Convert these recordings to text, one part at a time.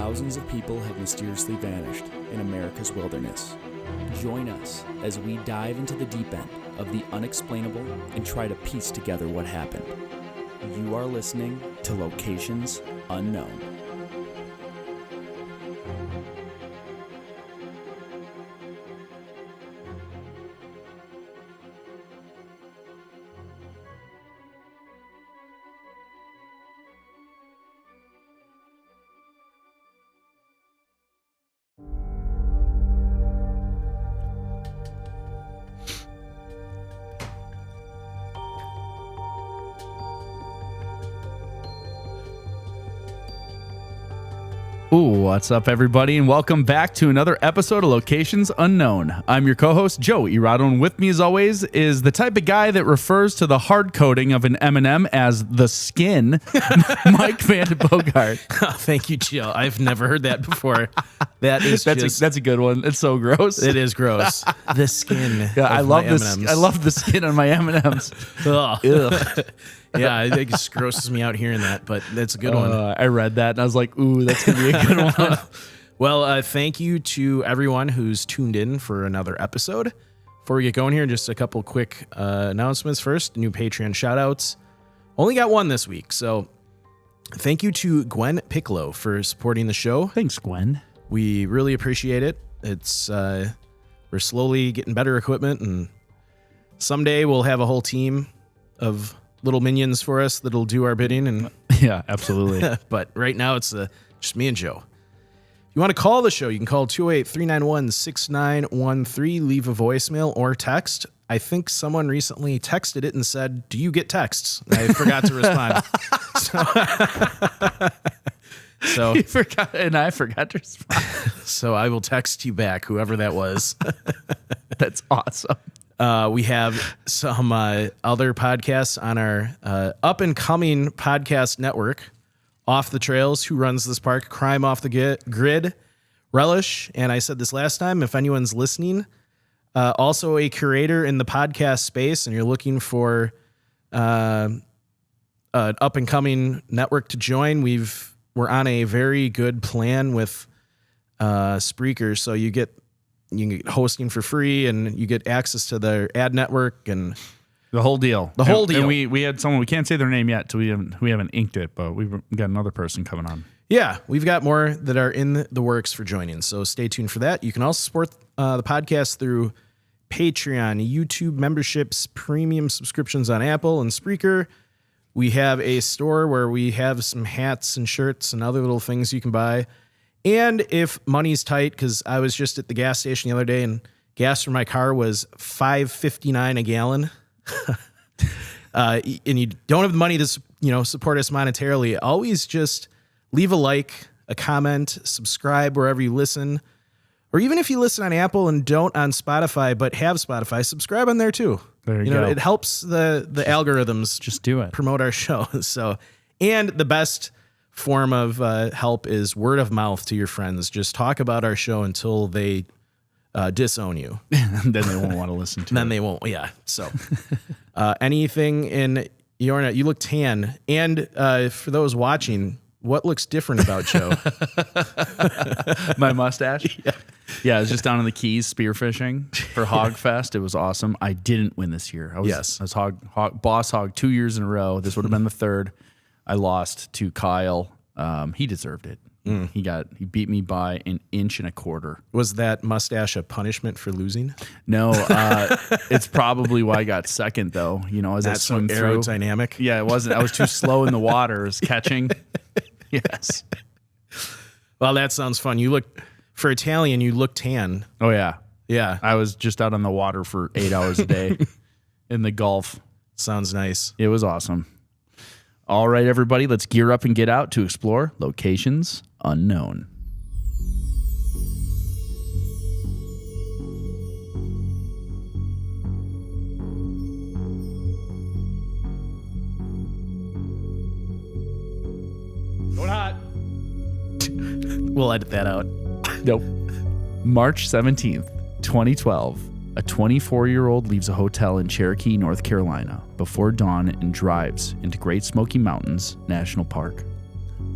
thousands of people have mysteriously vanished in America's wilderness. Join us as we dive into the deep end of the unexplainable and try to piece together what happened. You are listening to Locations Unknown. Ooh, what's up, everybody, and welcome back to another episode of Locations Unknown. I'm your co-host, Joe Irado, and with me, as always, is the type of guy that refers to the hard coating of an M&M as the skin, Mike Van Bogart. Thank you, Joe. I've never heard that before. That's a good one. It's so gross. It is gross. The skin. Yeah, I love this. I love the skin on my M&Ms. Ugh. Yeah, it just grosses me out hearing that, but that's a good one. I read that and I was like, ooh, that's going to be a good one. Well, thank you to everyone who's tuned in for another episode. Before we get going here, just a couple quick announcements first. New Patreon shout-outs. Only got one this week, so thank you to Gwen Piccolo for supporting the show. Thanks, Gwen. We really appreciate it. It's we're slowly getting better equipment, and someday we'll have a whole team of little minions for us that'll do our bidding. And yeah, absolutely. But right now it's just me and Joe. If you want to call the show, you can call 208-391-6913, leave a voicemail or text. I think someone recently texted it and said, "Do you get texts?" I forgot to respond. So You forgot, and I forgot to respond. So I will text you back, whoever that was. That's awesome. We have some other podcasts on our up-and-coming podcast network, Off the Trails, Who Runs This Park, Crime Off the Grid, Relish, and I said this last time, if anyone's listening, also a curator in the podcast space, and you're looking for an up-and-coming network to join, we're on a very good plan with Spreaker, so you can get hosting for free, and you get access to their ad network and the whole deal. And we had someone, we can't say their name yet, so we haven't inked it, but we've got another person coming on. Yeah, we've got more that are in the works for joining, so stay tuned for that. You can also support the podcast through Patreon, YouTube memberships, premium subscriptions on Apple and Spreaker. We have a store where we have some hats and shirts and other little things you can buy. And if money's tight, because I was just at the gas station the other day and gas for my car was $5.59 a gallon, and you don't have the money to support us monetarily, always just leave a like, a comment, subscribe wherever you listen, or even if you listen on Apple and don't on Spotify but have Spotify, subscribe on there too. There you go. It helps the algorithms just do it, promote our show. So, and the best form of help is word of mouth to your friends. Just talk about our show until they disown you. Then they won't want to listen to it. Then they won't. Yeah. So anything in your net, you look tan. And for those watching, what looks different about Joe? My mustache. Yeah, I was just down in the Keys spearfishing for Hog Fest. It was awesome. I didn't win this year. I was boss hog 2 years in a row. This would have been the third. I lost to Kyle. He deserved it. He beat me by an inch and a quarter. Was that mustache a punishment for losing? No, it's probably why I got second though. As I swim through. Aerodynamic. Yeah, it wasn't. I was too slow in the water. It was catching. Yes. Well, that sounds fun. For Italian, you look tan. Oh yeah. Yeah. I was just out on the water for 8 hours a day in the Gulf. Sounds nice. It was awesome. All right, everybody, let's gear up and get out to explore Locations Unknown. Going hot. We'll edit that out. Nope. March 17th, 2012. A 24-year-old leaves a hotel in Cherokee, North Carolina, before dawn and drives into Great Smoky Mountains National Park.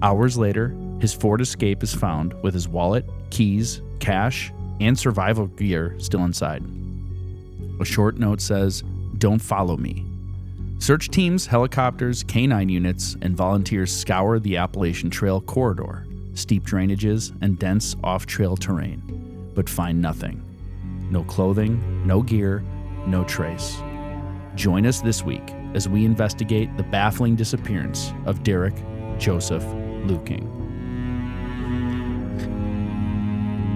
Hours later, His Ford Escape is found with his wallet, keys, cash, and survival gear still inside. A short note says, "Don't follow me." Search teams, helicopters, K-9 units, and volunteers scour the Appalachian Trail corridor, steep drainages, and dense off-trail terrain, but find nothing. No clothing, no gear, no trace. Join us this week as we investigate the baffling disappearance of Derek Joseph Lueking.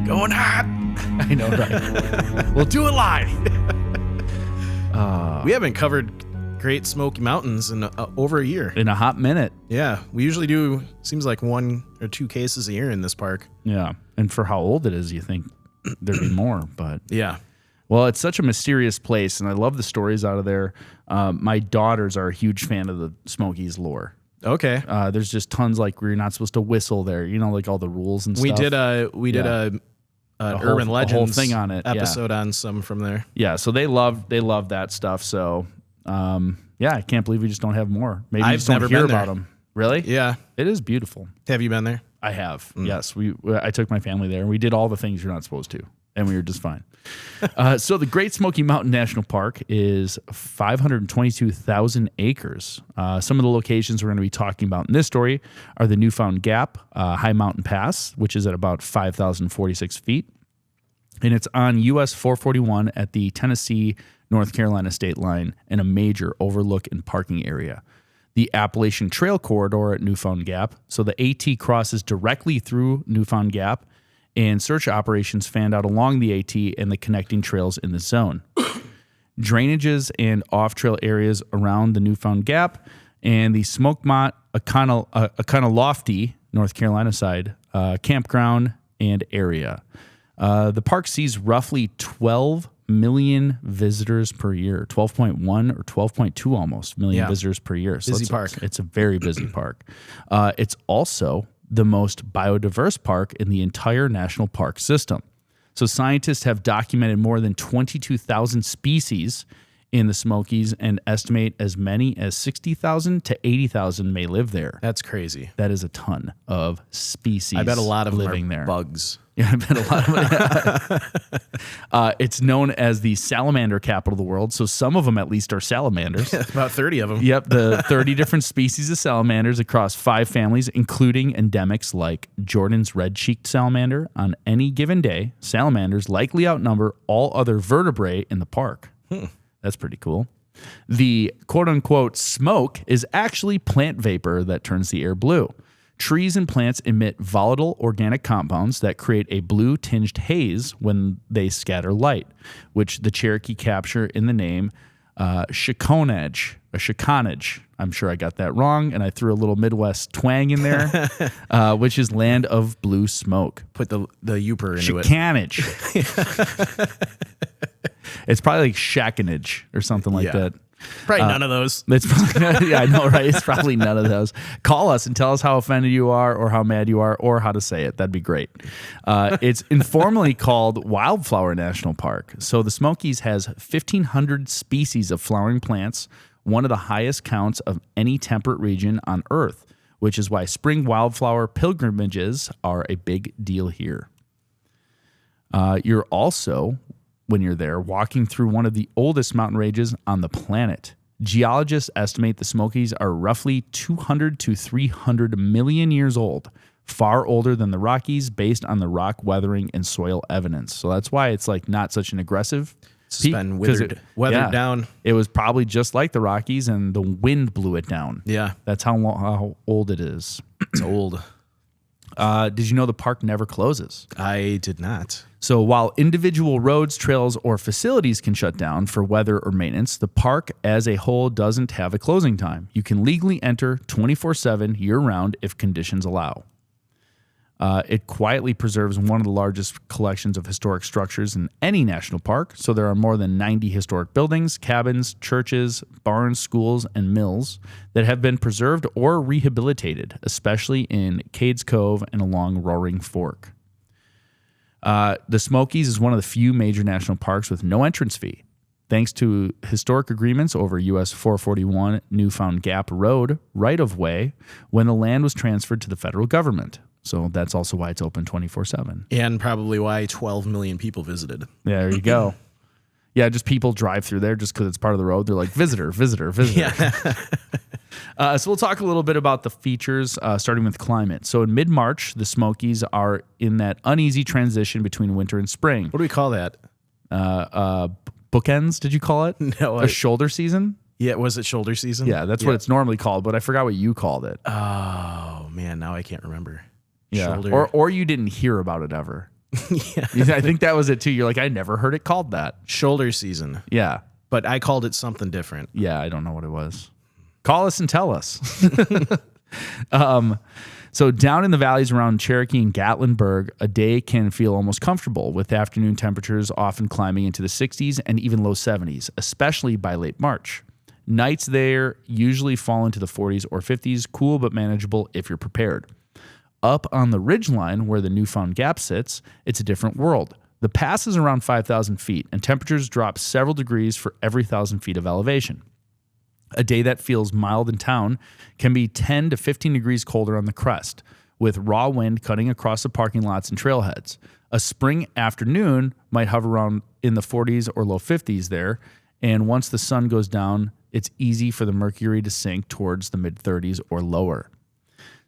Going hot. I know, right? We'll do it live. We haven't covered Great Smoky Mountains in over a year. In a hot minute. Yeah, we usually do, seems like 1 or 2 cases a year in this park. Yeah, and for how old it is, you think there'd be more, but... Yeah. Well, it's such a mysterious place, and I love the stories out of there. My daughters are a huge fan of the Smokies lore. Okay. There's just tons like where you're not supposed to whistle there, like all the rules and stuff. We did an Urban Legends whole thing on it, episode on some from there. Yeah, so they love that stuff. So, I can't believe we just don't have more. Maybe you just don't hear about them. Really? Yeah. It is beautiful. Have you been there? I have. Yes. I took my family there, and we did all the things you're not supposed to, and we were just fine. So the Great Smoky Mountain National Park is 522,000 acres. Some of the locations we're going to be talking about in this story are the Newfound Gap, High Mountain Pass, which is at about 5,046 feet. And it's on US 441 at the Tennessee-North Carolina state line in a major overlook and parking area. The Appalachian Trail corridor at Newfound Gap. So the AT crosses directly through Newfound Gap, and search operations fanned out along the AT and the connecting trails in the zone. Drainages and off-trail areas around the Newfound Gap and the Smokemont, a kind of lofty North Carolina side campground and area. The park sees roughly 12 million visitors per year, 12.1 or 12.2 almost million visitors per year. So busy park. It's a very busy park. It's also the most biodiverse park in the entire national park system. So scientists have documented more than 22,000 species in the Smokies and estimate as many as 60,000 to 80,000 may live there. That's crazy. That is a ton of species. I bet a lot of living them are there. Bugs. Yeah, I bet a lot of it. It's known as the salamander capital of the world, so some of them at least are salamanders. About 30 of them. Yep, the 30 different species of salamanders across 5 families, including endemics like Jordan's red-cheeked salamander. On any given day, salamanders likely outnumber all other vertebrae in the park. That's pretty cool. The quote-unquote smoke is actually plant vapor that turns the air blue. Trees and plants emit volatile organic compounds that create a blue-tinged haze when they scatter light, which the Cherokee capture in the name chiconage. I'm sure I got that wrong, and I threw a little Midwest twang in there, which is land of blue smoke. Put the Uper into Chicanage. It's probably like shackanage or something like that. Probably none of those. It's probably, yeah, I know, right? It's probably none of those. Call us and tell us how offended you are or how mad you are or how to say it. That'd be great. It's informally called Wildflower National Park. So the Smokies has 1,500 species of flowering plants, one of the highest counts of any temperate region on Earth, which is why spring wildflower pilgrimages are a big deal here. You're also, when you're there, walking through one of the oldest mountain ranges on the planet. Geologists estimate the Smokies are roughly 200 to 300 million years old, far older than the Rockies based on the rock weathering and soil evidence. So that's why it's like not such an aggressive It's been weathered down. It was probably just like the Rockies and the wind blew it down. Yeah. That's how old it is. It's old. Did you know the park never closes? I did not. So while individual roads, trails, or facilities can shut down for weather or maintenance, the park as a whole doesn't have a closing time. You can legally enter 24/7 year-round if conditions allow. It quietly preserves one of the largest collections of historic structures in any national park. So there are more than 90 historic buildings, cabins, churches, barns, schools, and mills that have been preserved or rehabilitated, especially in Cades Cove and along Roaring Fork. The Smokies is one of the few major national parks with no entrance fee. Thanks to historic agreements over US 441 Newfound Gap Road right-of-way when the land was transferred to the federal government. So that's also why it's open 24/7. And probably why 12 million people visited. Yeah, there you go. Yeah, just people drive through there just because it's part of the road. They're like, visitor, visitor, visitor. Yeah. So we'll talk a little bit about the features, starting with climate. So in mid-March, the Smokies are in that uneasy transition between winter and spring. What do we call that? Bookends, did you call it? No. A shoulder season? Yeah, was it shoulder season? Yeah, that's what it's normally called, but I forgot what you called it. Oh, man, now I can't remember. Yeah. Shoulder. Or you didn't hear about it ever. Yeah. I think that was it too. You're like, I never heard it called that. Shoulder season. Yeah. But I called it something different. Yeah, I don't know what it was. Call us and tell us. So down in the valleys around Cherokee and Gatlinburg, a day can feel almost comfortable, with afternoon temperatures often climbing into the 60s and even low 70s, especially by late March. Nights there usually fall into the 40s or 50s, cool but manageable if you're prepared. Up on the ridgeline where the Newfound Gap sits, it's a different world. The pass is around 5,000 feet, and temperatures drop several degrees for every 1,000 feet of elevation. A day that feels mild in town can be 10 to 15 degrees colder on the crest, with raw wind cutting across the parking lots and trailheads. A spring afternoon might hover around in the 40s or low 50s there, and once the sun goes down, it's easy for the mercury to sink towards the mid-30s or lower.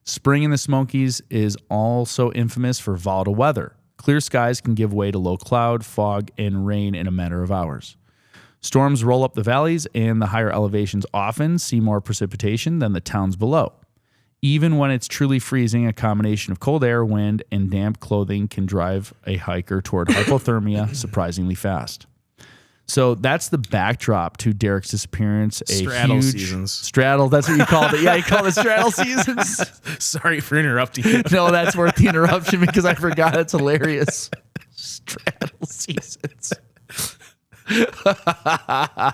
Spring in the Smokies is also infamous for volatile weather. Clear skies can give way to low cloud, fog, and rain in a matter of hours. Storms roll up the valleys, and the higher elevations often see more precipitation than the towns below. Even when it's truly freezing, a combination of cold air, wind, and damp clothing can drive a hiker toward hypothermia surprisingly fast. So that's the backdrop to Derek's disappearance. Straddle seasons. Straddle, that's what you called it. Yeah, you called it straddle seasons. Sorry for interrupting you. No, that's worth the interruption because I forgot. It's hilarious. Straddle seasons. I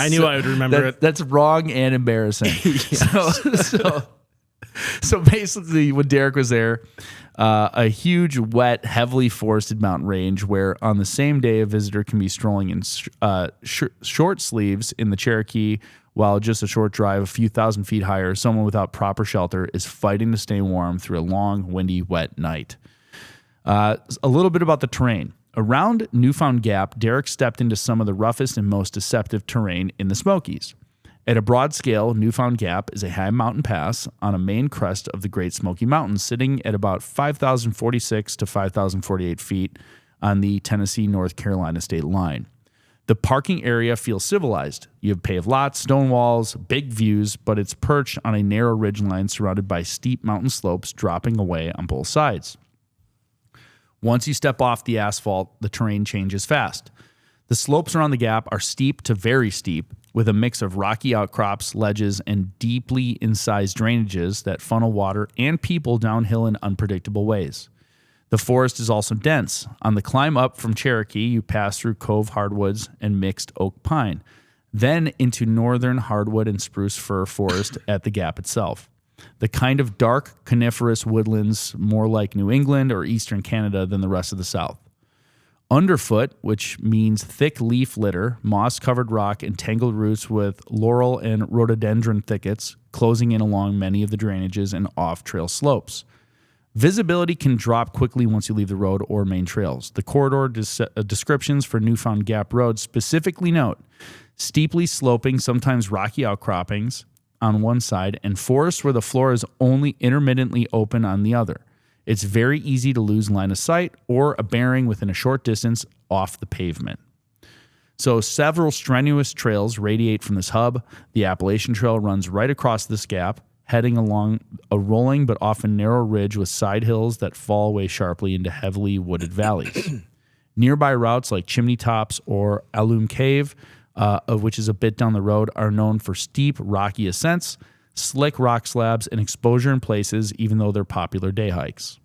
knew I would remember it. That's wrong and embarrassing. So basically, when Derek was there, a huge, wet, heavily forested mountain range where on the same day a visitor can be strolling in short sleeves in the Cherokee, while just a short drive a few thousand feet higher, someone without proper shelter is fighting to stay warm through a long, windy, wet night. A little bit about the terrain. Around Newfound Gap, Derek stepped into some of the roughest and most deceptive terrain in the Smokies. At a broad scale, Newfound Gap is a high mountain pass on a main crest of the Great Smoky Mountains, sitting at about 5,046 to 5,048 feet on the Tennessee-North Carolina state line. The parking area feels civilized. You have paved lots, stone walls, big views, but it's perched on a narrow ridgeline surrounded by steep mountain slopes dropping away on both sides. Once you step off the asphalt, the terrain changes fast. The slopes around the gap are steep to very steep, with a mix of rocky outcrops, ledges, and deeply incised drainages that funnel water and people downhill in unpredictable ways. The forest is also dense. On the climb up from Cherokee, you pass through cove hardwoods and mixed oak pine, then into northern hardwood and spruce fir forest at the gap itself. The kind of dark coniferous woodlands more like New England or eastern Canada than the rest of the South. Underfoot, which means thick leaf litter, moss-covered rock, and tangled roots with laurel and rhododendron thickets closing in along many of the drainages and off-trail slopes. Visibility can drop quickly once you leave the road or main trails. The corridor descriptions for Newfound Gap Road specifically note steeply sloping, sometimes rocky outcroppings on one side, and forests where the floor is only intermittently open on the other. It's very easy to lose line of sight or a bearing within a short distance off the pavement. So several strenuous trails radiate from this hub. The Appalachian Trail runs right across this gap, heading along a rolling but often narrow ridge with side hills that fall away sharply into heavily wooded valleys. Nearby routes like Chimney Tops or Alum Cave, which is a bit down the road, are known for steep, rocky ascents, slick rock slabs, and exposure in places, even though they're popular day hikes.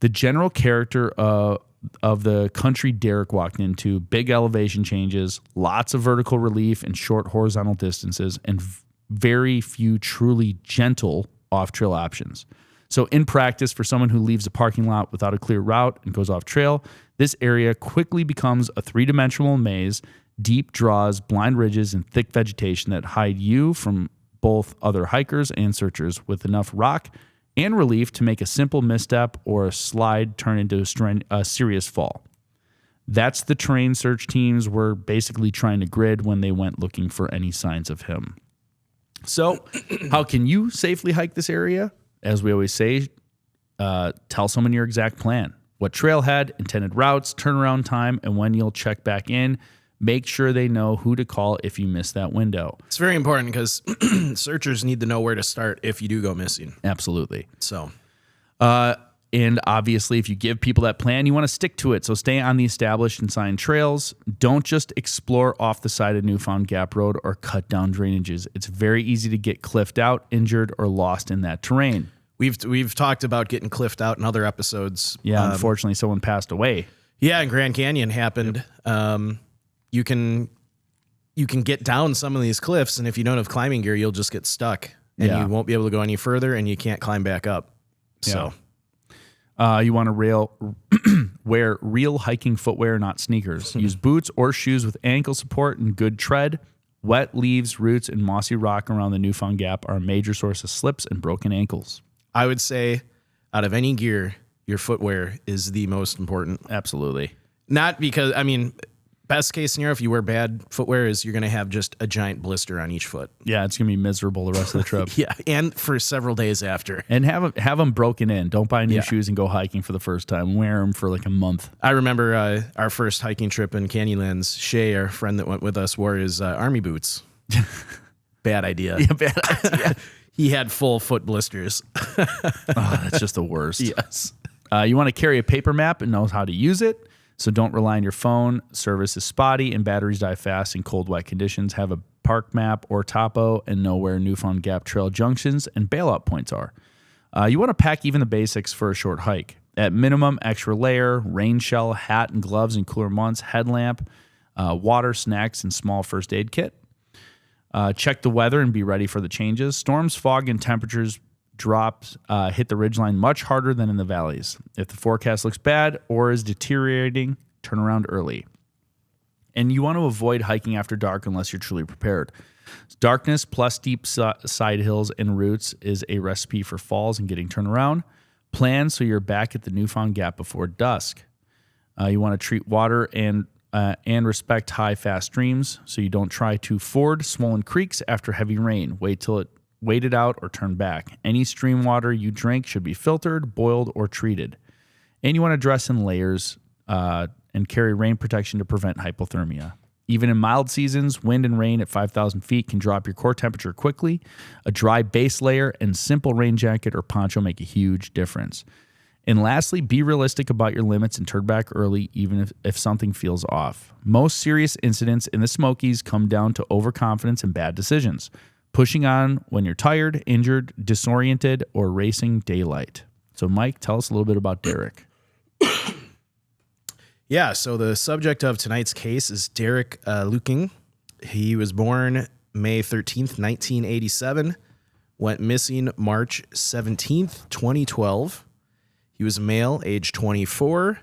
The general character of the country Derek walked into: big elevation changes, lots of vertical relief and short horizontal distances, and very few truly gentle off-trail options. So in practice, for someone who leaves a parking lot without a clear route and goes off-trail, this area quickly becomes a three-dimensional maze, deep draws, blind ridges, and thick vegetation that hide you from both other hikers and searchers, with enough rock and relief to make a simple misstep or a slide turn into a serious fall. That's the terrain search teams were basically trying to grid when they went looking for any signs of him. So how can you safely hike this area? As we always say, tell someone your exact plan. What trailhead, intended routes, turnaround time, and when you'll check back in. Make sure they know who to call if you miss that window. It's very important because searchers need to know where to start if you do go missing. Absolutely. So, and obviously, if you give people that plan, you want to stick to it. So stay on the established and signed trails. Don't just explore off the side of Newfound Gap Road or cut down drainages. It's very easy to get cliffed out, injured, or lost in that terrain. We've talked about getting cliffed out in other episodes. Yeah, unfortunately, someone passed away. Yeah, in Grand Canyon happened. Yep. You can get down some of these cliffs, and if you don't have climbing gear, you'll just get stuck, and you won't be able to go any further, and you can't climb back up. So, you want to wear real hiking footwear, not sneakers. Use boots or shoes with ankle support and good tread. Wet leaves, roots, and mossy rock around the Newfound Gap are a major source of slips and broken ankles. I would say, out of any gear, your footwear is the most important. Absolutely. Not because, best case scenario, if you wear bad footwear, is you're going to have just a giant blister on each foot. Yeah, it's going to be miserable the rest of the trip. Yeah, and for several days after. And have them broken in. Don't buy new shoes and go hiking for the first time. Wear them for like a month. I remember our first hiking trip in Canyonlands. Shay, our friend that went with us, wore his army boots. Bad idea. Yeah, bad idea. He had full foot blisters. That's just the worst. Yes. You want to carry a paper map and know how to use it. So don't rely on your phone. Service is spotty and batteries die fast in cold, wet conditions. Have a park map or topo and know where Newfound Gap Trail junctions and bailout points are. You want to pack even the basics for a short hike. At minimum, extra layer, rain shell, hat and gloves in cooler months, headlamp, water, snacks, and small first aid kit. Check the weather and be ready for the changes. Storms, fog, and temperatures drops hit the ridgeline much harder than in the valleys. If the forecast looks bad or is deteriorating, turn around early. And you want to avoid hiking after dark unless you're truly prepared. Darkness plus steep side hills and roots is a recipe for falls and getting turned around. Plan so you're back at the Newfound Gap before dusk. You want to treat water and respect high, fast streams so you don't try to ford swollen creeks after heavy rain. Wait it out or turn back. Any stream water you drink should be filtered, boiled, or treated. And you want to dress in layers and carry rain protection to prevent hypothermia. Even in mild seasons, wind and rain at 5,000 feet can drop your core temperature quickly. A dry base layer and simple rain jacket or poncho make a huge difference. And lastly, be realistic about your limits and turn back early, even if something feels off. Most serious incidents in the Smokies come down to overconfidence and bad decisions. Pushing on when you're tired, injured, disoriented, or racing daylight. So, Mike, tell us a little bit about Derek. Yeah, so the subject of tonight's case is Derek Lueking. He was born May 13th, 1987, went missing March 17th, 2012. He was a male, age 24.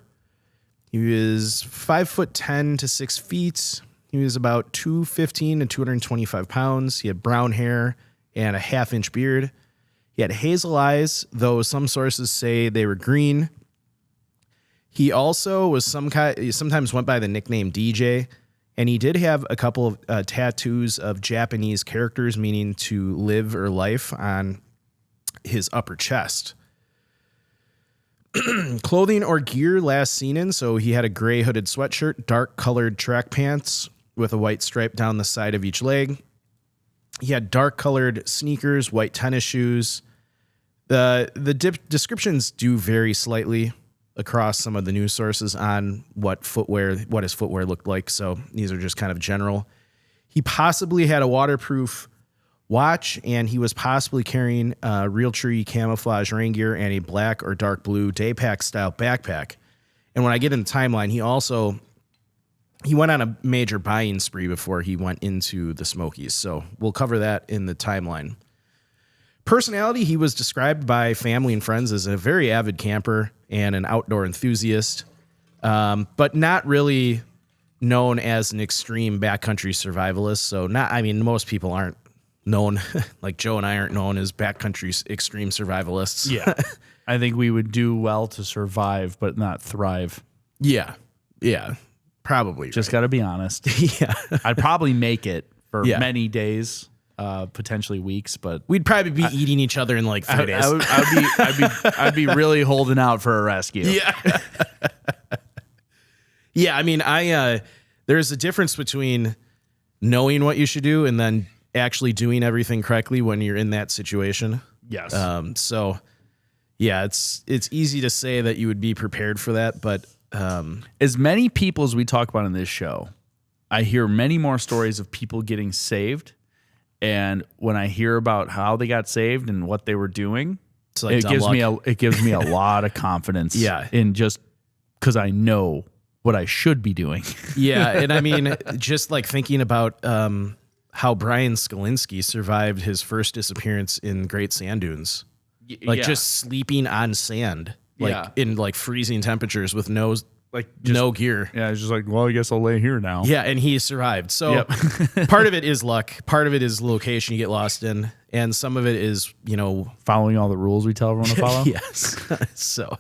He was 5'10" to 6 feet. He was about 215 to 225 pounds. He had brown hair and a half-inch beard. He had hazel eyes, though some sources say they were green. He also was sometimes went by the nickname DJ, and he did have a couple of tattoos of Japanese characters meaning to live or life on his upper chest. Clothing or gear last seen in, so he had a gray hooded sweatshirt, dark colored track pants with a white stripe down the side of each leg. He had dark colored sneakers, white tennis shoes. The descriptions do vary slightly across some of the news sources on what his footwear looked like. So these are just kind of general. He possibly had a waterproof watch, and he was possibly carrying Realtree camouflage rain gear and a black or dark blue day pack style backpack. And when I get in the timeline, he went on a major buying spree before he went into the Smokies. So we'll cover that in the timeline. Personality, he was described by family and friends as a very avid camper and an outdoor enthusiast, but not really known as an extreme backcountry survivalist. So most people aren't known, like Joe and I aren't known as backcountry extreme survivalists. Yeah. I think we would do well to survive, but not thrive. Yeah. Probably. Just got to be honest. Yeah. I'd probably make it for many days, potentially weeks, but we'd probably be eating each other in like 3 days. I'd be really holding out for a rescue. Yeah. Yeah. I mean, there's a difference between knowing what you should do and then actually doing everything correctly when you're in that situation. Yes. So yeah, it's easy to say that you would be prepared for that, but as many people as we talk about in this show, I hear many more stories of people getting saved. And when I hear about how they got saved and what they were doing, like it gives me a lot of confidence. Yeah. In just because I know what I should be doing. Yeah. And I mean, just like thinking about how Brian Skolinski survived his first disappearance in Great Sand Dunes. Like just sleeping on sand, like in like freezing temperatures with no gear. Yeah, it's just like, well, I guess I'll lay here now. Yeah, and he survived. So part of it is luck. Part of it is location you get lost in, and some of it is following all the rules we tell everyone to follow. Yes. So,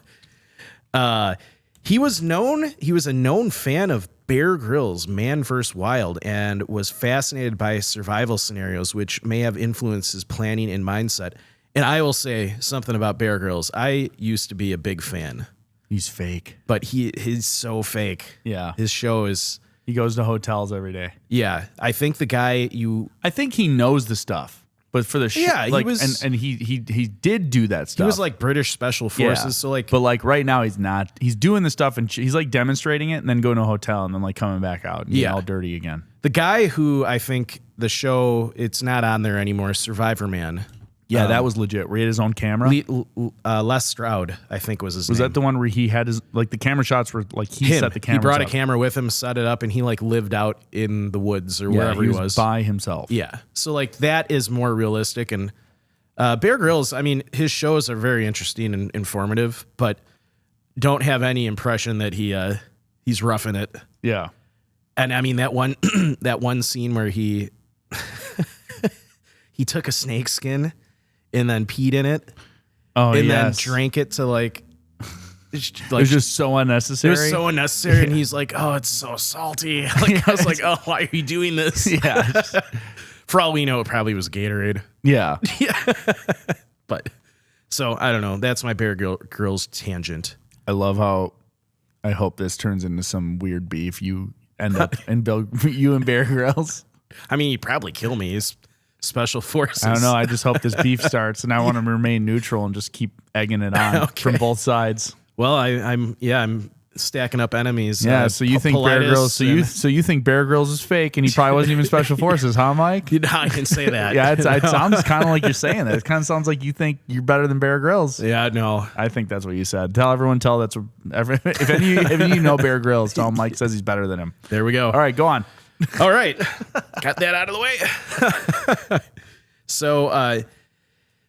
he was a known fan of Bear Grylls' Man vs. Wild and was fascinated by survival scenarios, which may have influenced his planning and mindset. And I will say something about Bear Grylls. I used to be a big fan. He's fake. But he's so fake. Yeah. His show is... He goes to hotels every day. Yeah. I think the guy I think he knows the stuff. But for the show... Yeah, like, he did do that stuff. He was like British Special Forces. Yeah. So like... But like right now he's not. He's doing the stuff and he's like demonstrating it and then going to a hotel and then like coming back out and getting all dirty again. The guy who I think the show... It's not on there anymore. Survivor Man. Yeah, that was legit. Where he had his own camera. Les Stroud, I think was his name. Was that the one where he had his, like the camera shots were like he set the camera? He brought a camera with him, set it up, and he like lived out in the woods or wherever he was. By himself. Yeah. So like that is more realistic. And Bear Grylls, I mean, his shows are very interesting and informative, but don't have any impression that he's roughing it. Yeah. And I mean that one scene where he took a snake skin and then peed in it. Oh, and then drank it to like it was just so unnecessary. It was so unnecessary. And he's like, oh, it's so salty. Like, I was like, oh, why are you doing this? Yeah. For all we know, it probably was Gatorade. Yeah. But so I don't know. That's my Bear Grylls tangent. I love how I hope this turns into some weird beef. You end up and you and Bear Grylls. I mean, he'd probably kill me. He's Special Forces. I don't know. I just hope this beef starts, and I want to remain neutral and just keep egging it on from both sides. Well, I'm stacking up enemies. Yeah. So you think Bear Grylls? So you think Bear Grylls is fake, and he probably wasn't even Special Forces, huh, Mike? I can say that. Yeah. It sounds kind of like you're saying that. It kind of sounds like you think you're better than Bear Grylls. Yeah. No. I think that's what you said. That's what if any of you know Bear Grylls, tell him Mike says he's better than him. There we go. All right, go on. All right. Got that out of the way. So,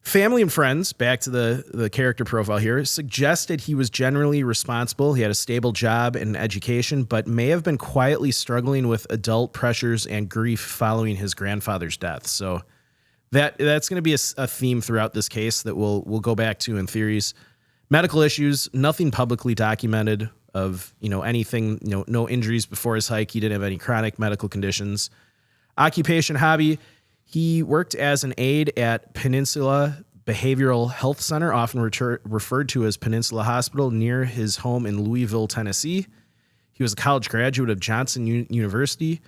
family and friends, back to the character profile here, suggested he was generally responsible. He had a stable job and education, but may have been quietly struggling with adult pressures and grief following his grandfather's death. So that's going to be a theme throughout this case that we'll go back to in theories. Medical issues, nothing publicly documented of, anything, no injuries before his hike. He didn't have any chronic medical conditions. Occupation, hobby. He worked as an aide at Peninsula Behavioral Health Center, often referred to as Peninsula Hospital, near his home in Louisville, Tennessee. He was a college graduate of Johnson University.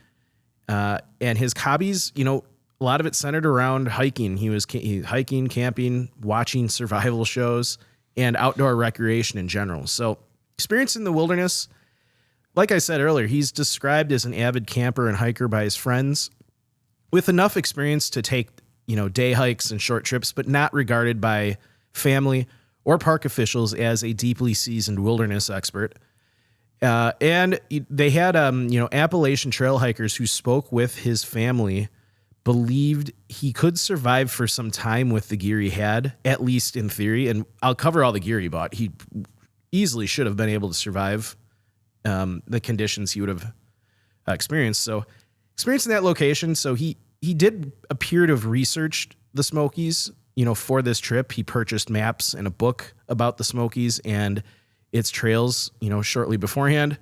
And his hobbies, a lot of it centered around hiking. He was hiking, camping, watching survival shows, and outdoor recreation in general. So experience in the wilderness, like I said earlier, he's described as an avid camper and hiker by his friends, with enough experience to take, day hikes and short trips, but not regarded by family or park officials as a deeply seasoned wilderness expert. And they had, Appalachian trail hikers who spoke with his family believed he could survive for some time with the gear he had, at least in theory. And I'll cover all the gear he bought. He easily should have been able to survive the conditions he would have experienced. So experiencing that location. So he he did appear to have researched the Smokies, for this trip. He purchased maps and a book about the Smokies and its trails, shortly beforehand.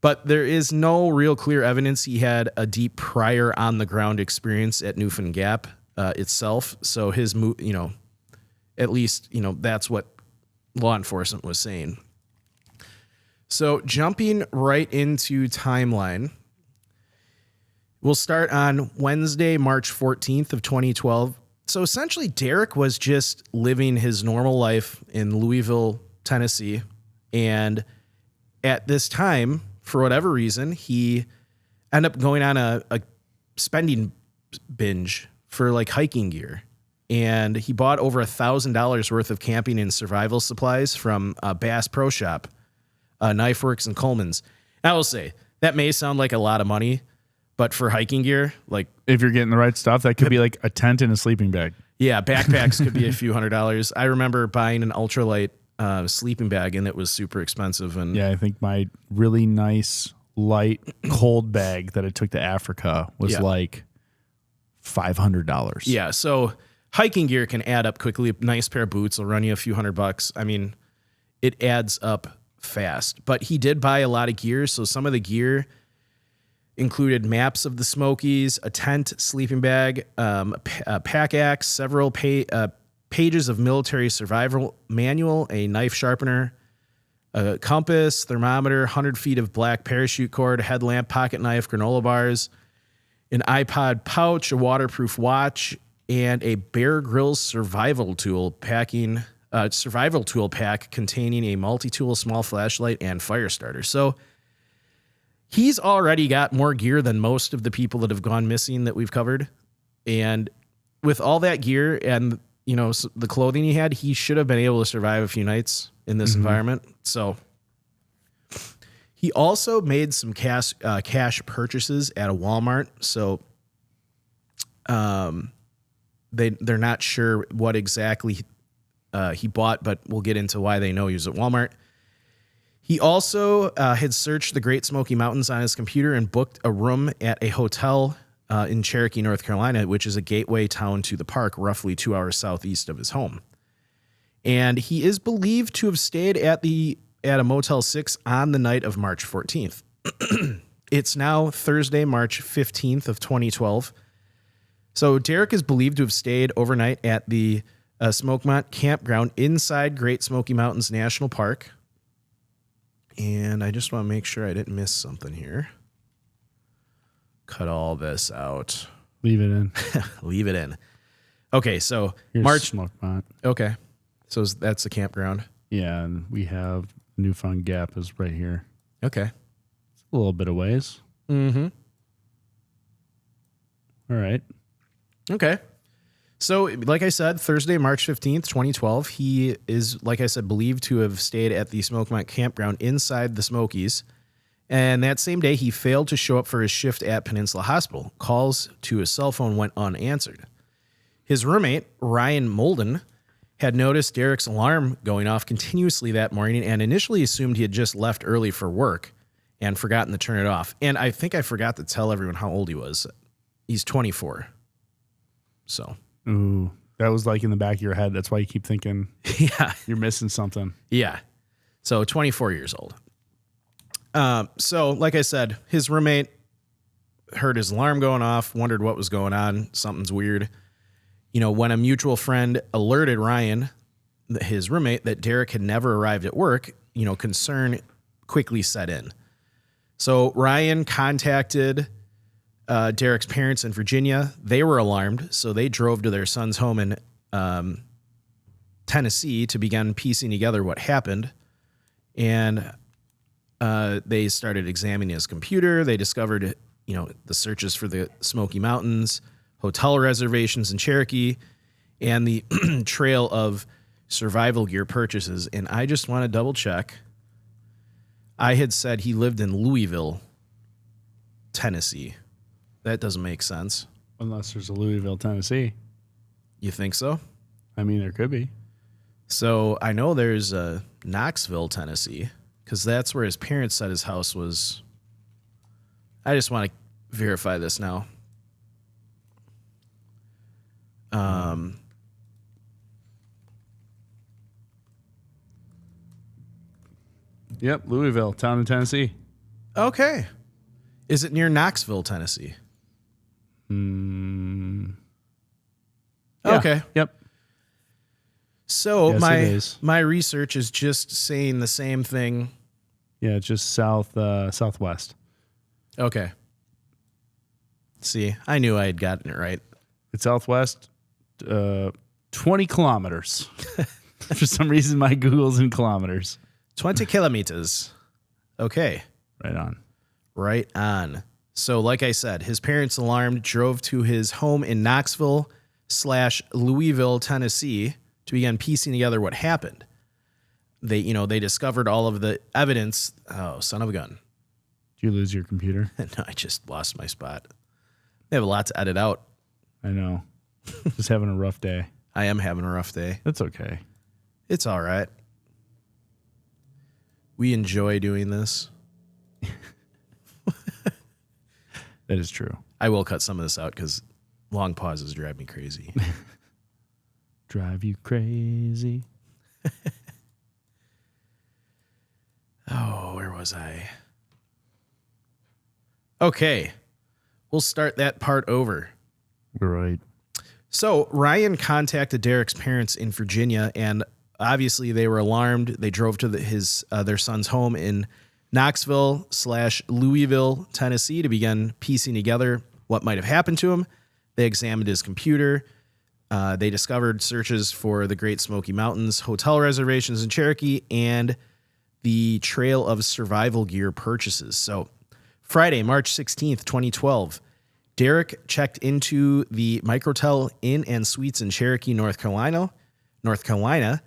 But there is no real clear evidence he had a deep prior on the ground experience at Newfound Gap itself. So his, at least, that's what law enforcement was saying. So jumping right into timeline, we'll start on Wednesday, March 14th of 2012. So essentially, Derek was just living his normal life in Louisville, Tennessee. And at this time, for whatever reason, he ended up going on a spending binge for like hiking gear. And he bought over $1,000 worth of camping and survival supplies from Bass Pro Shop, Knife Works, and Coleman's. And I will say, that may sound like a lot of money, but for hiking gear, like... If you're getting the right stuff, that could be like a tent and a sleeping bag. Yeah, backpacks could be a few $100s. I remember buying an ultralight sleeping bag, and it was super expensive. And yeah, I think my really nice, light, cold bag that I took to Africa was like $500. Yeah, so hiking gear can add up quickly. A nice pair of boots will run you a few $100. I mean, it adds up fast. But he did buy a lot of gear, so some of the gear included maps of the Smokies, a tent, sleeping bag, a pack axe, several pages of military survival manual, a knife sharpener, a compass, thermometer, 100 feet of black parachute cord, a headlamp, pocket knife, granola bars, an iPod pouch, a waterproof watch, and a Bear Grylls survival tool pack containing a multi-tool, small flashlight, and fire starter. So he's already got more gear than most of the people that have gone missing that we've covered. And with all that gear and, the clothing he had, he should have been able to survive a few nights in this environment. So he also made some cash purchases at a Walmart. So they're not sure what exactly he bought, but we'll get into why they know he was at Walmart. He also had searched the Great Smoky Mountains on his computer and booked a room at a hotel in Cherokee, North Carolina, which is a gateway town to the park, roughly 2 hours southeast of his home. And he is believed to have stayed at a Motel 6 on the night of March 14th. It's now Thursday, March 15th of 2012. So Derek is believed to have stayed overnight at the Smokemont campground inside Great Smoky Mountains National Park. And I just want to make sure I didn't miss something here. Cut all this out. Leave it in. Leave it in. Okay, so Here's March. Smokemont. Okay, so that's the campground. Yeah, and we have Newfound Gap is right here. Okay. It's a little bit of ways. Mm-hmm. All right. Okay. So, like I said, Thursday, March 15th, 2012, he is, like I said, believed to have stayed at the Smokemont campground inside the Smokies. And that same day, he failed to show up for his shift at Peninsula Hospital. Calls to his cell phone went unanswered. His roommate, Ryan Molden, had noticed Derek's alarm going off continuously that morning and initially assumed he had just left early for work and forgotten to turn it off. And I think I forgot to tell everyone how old he was. He's 24. So... Ooh, that was like in the back of your head. That's why you keep thinking you're missing something. Yeah. So 24 years old. So like I said, his roommate heard his alarm going off, wondered what was going on. Something's weird. When a mutual friend alerted Ryan, his roommate, that Derek had never arrived at work, concern quickly set in. So Ryan contacted Derek's parents in Virginia. They were alarmed, so they drove to their son's home in Tennessee to begin piecing together what happened. And they started examining his computer. They discovered, the searches for the Smoky Mountains, hotel reservations in Cherokee, and the trail of survival gear purchases. And I just want to double check. I had said he lived in Louisville, Tennessee. That doesn't make sense. Unless there's a Louisville, Tennessee. You think so? I mean, there could be. So I know there's a Knoxville, Tennessee, because that's where his parents said his house was. I just want to verify this now. Yep, Louisville, town in Tennessee. Okay. Is it near Knoxville, Tennessee? Yeah. Okay. Yep. So Yes, my research is just saying the same thing. Yeah, just southwest. Okay. See, I knew I had gotten it right. It's southwest, 20 kilometers. For some reason, my Google's in kilometers. 20 kilometers. Okay. Right on. Right on. So, like I said, his parents, alarmed, drove to his home in Knoxville/Louisville, Tennessee, to begin piecing together what happened. They discovered all of the evidence. Oh, son of a gun. Did you lose your computer? No, I just lost my spot. They have a lot to edit out. I know. Just having a rough day. I am having a rough day. That's okay. It's all right. We enjoy doing this. That is true. I will cut some of this out because long pauses drive me crazy. Drive you crazy. Oh, where was I? Okay. We'll start that part over. Right. So Ryan contacted Derek's parents in Virginia, and obviously they were alarmed. They drove to their son's home in Knoxville/Louisville, Tennessee, to begin piecing together what might have happened to him. They examined his computer. They discovered searches for the Great Smoky Mountains, hotel reservations in Cherokee, and the trail of survival gear purchases. So Friday, March 16th, 2012, Derek checked into the Microtel Inn and Suites in Cherokee, North Carolina.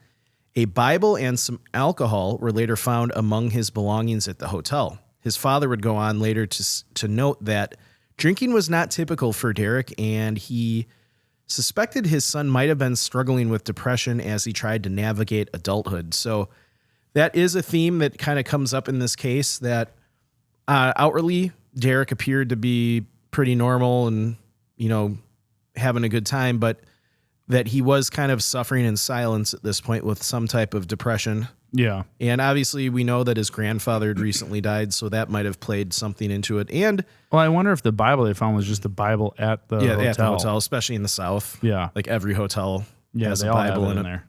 A Bible and some alcohol were later found among his belongings at the hotel. His father would go on later to note that drinking was not typical for Derek, and he suspected his son might have been struggling with depression as he tried to navigate adulthood. So that is a theme that kind of comes up in this case, that outwardly Derek appeared to be pretty normal and, having a good time, but that he was kind of suffering in silence at this point with some type of depression. Yeah. And obviously we know that his grandfather had recently died, so that might have played something into it. And well, I wonder if the Bible they found was just the Bible at the hotel. At the hotel, especially in the South. Yeah. Like every hotel has they a all Bible have it in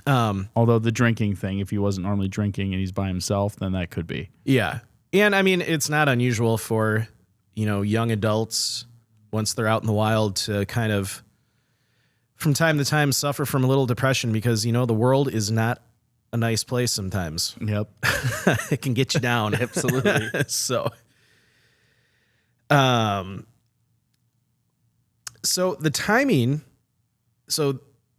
there. Although the drinking thing, if he wasn't normally drinking and he's by himself, then that could be. Yeah. And I mean, it's not unusual for, young adults, once they're out in the wild, to kind of, from time to time, suffer from a little depression because, the world is not a nice place sometimes. Yep. It can get you down. Absolutely. So the timing,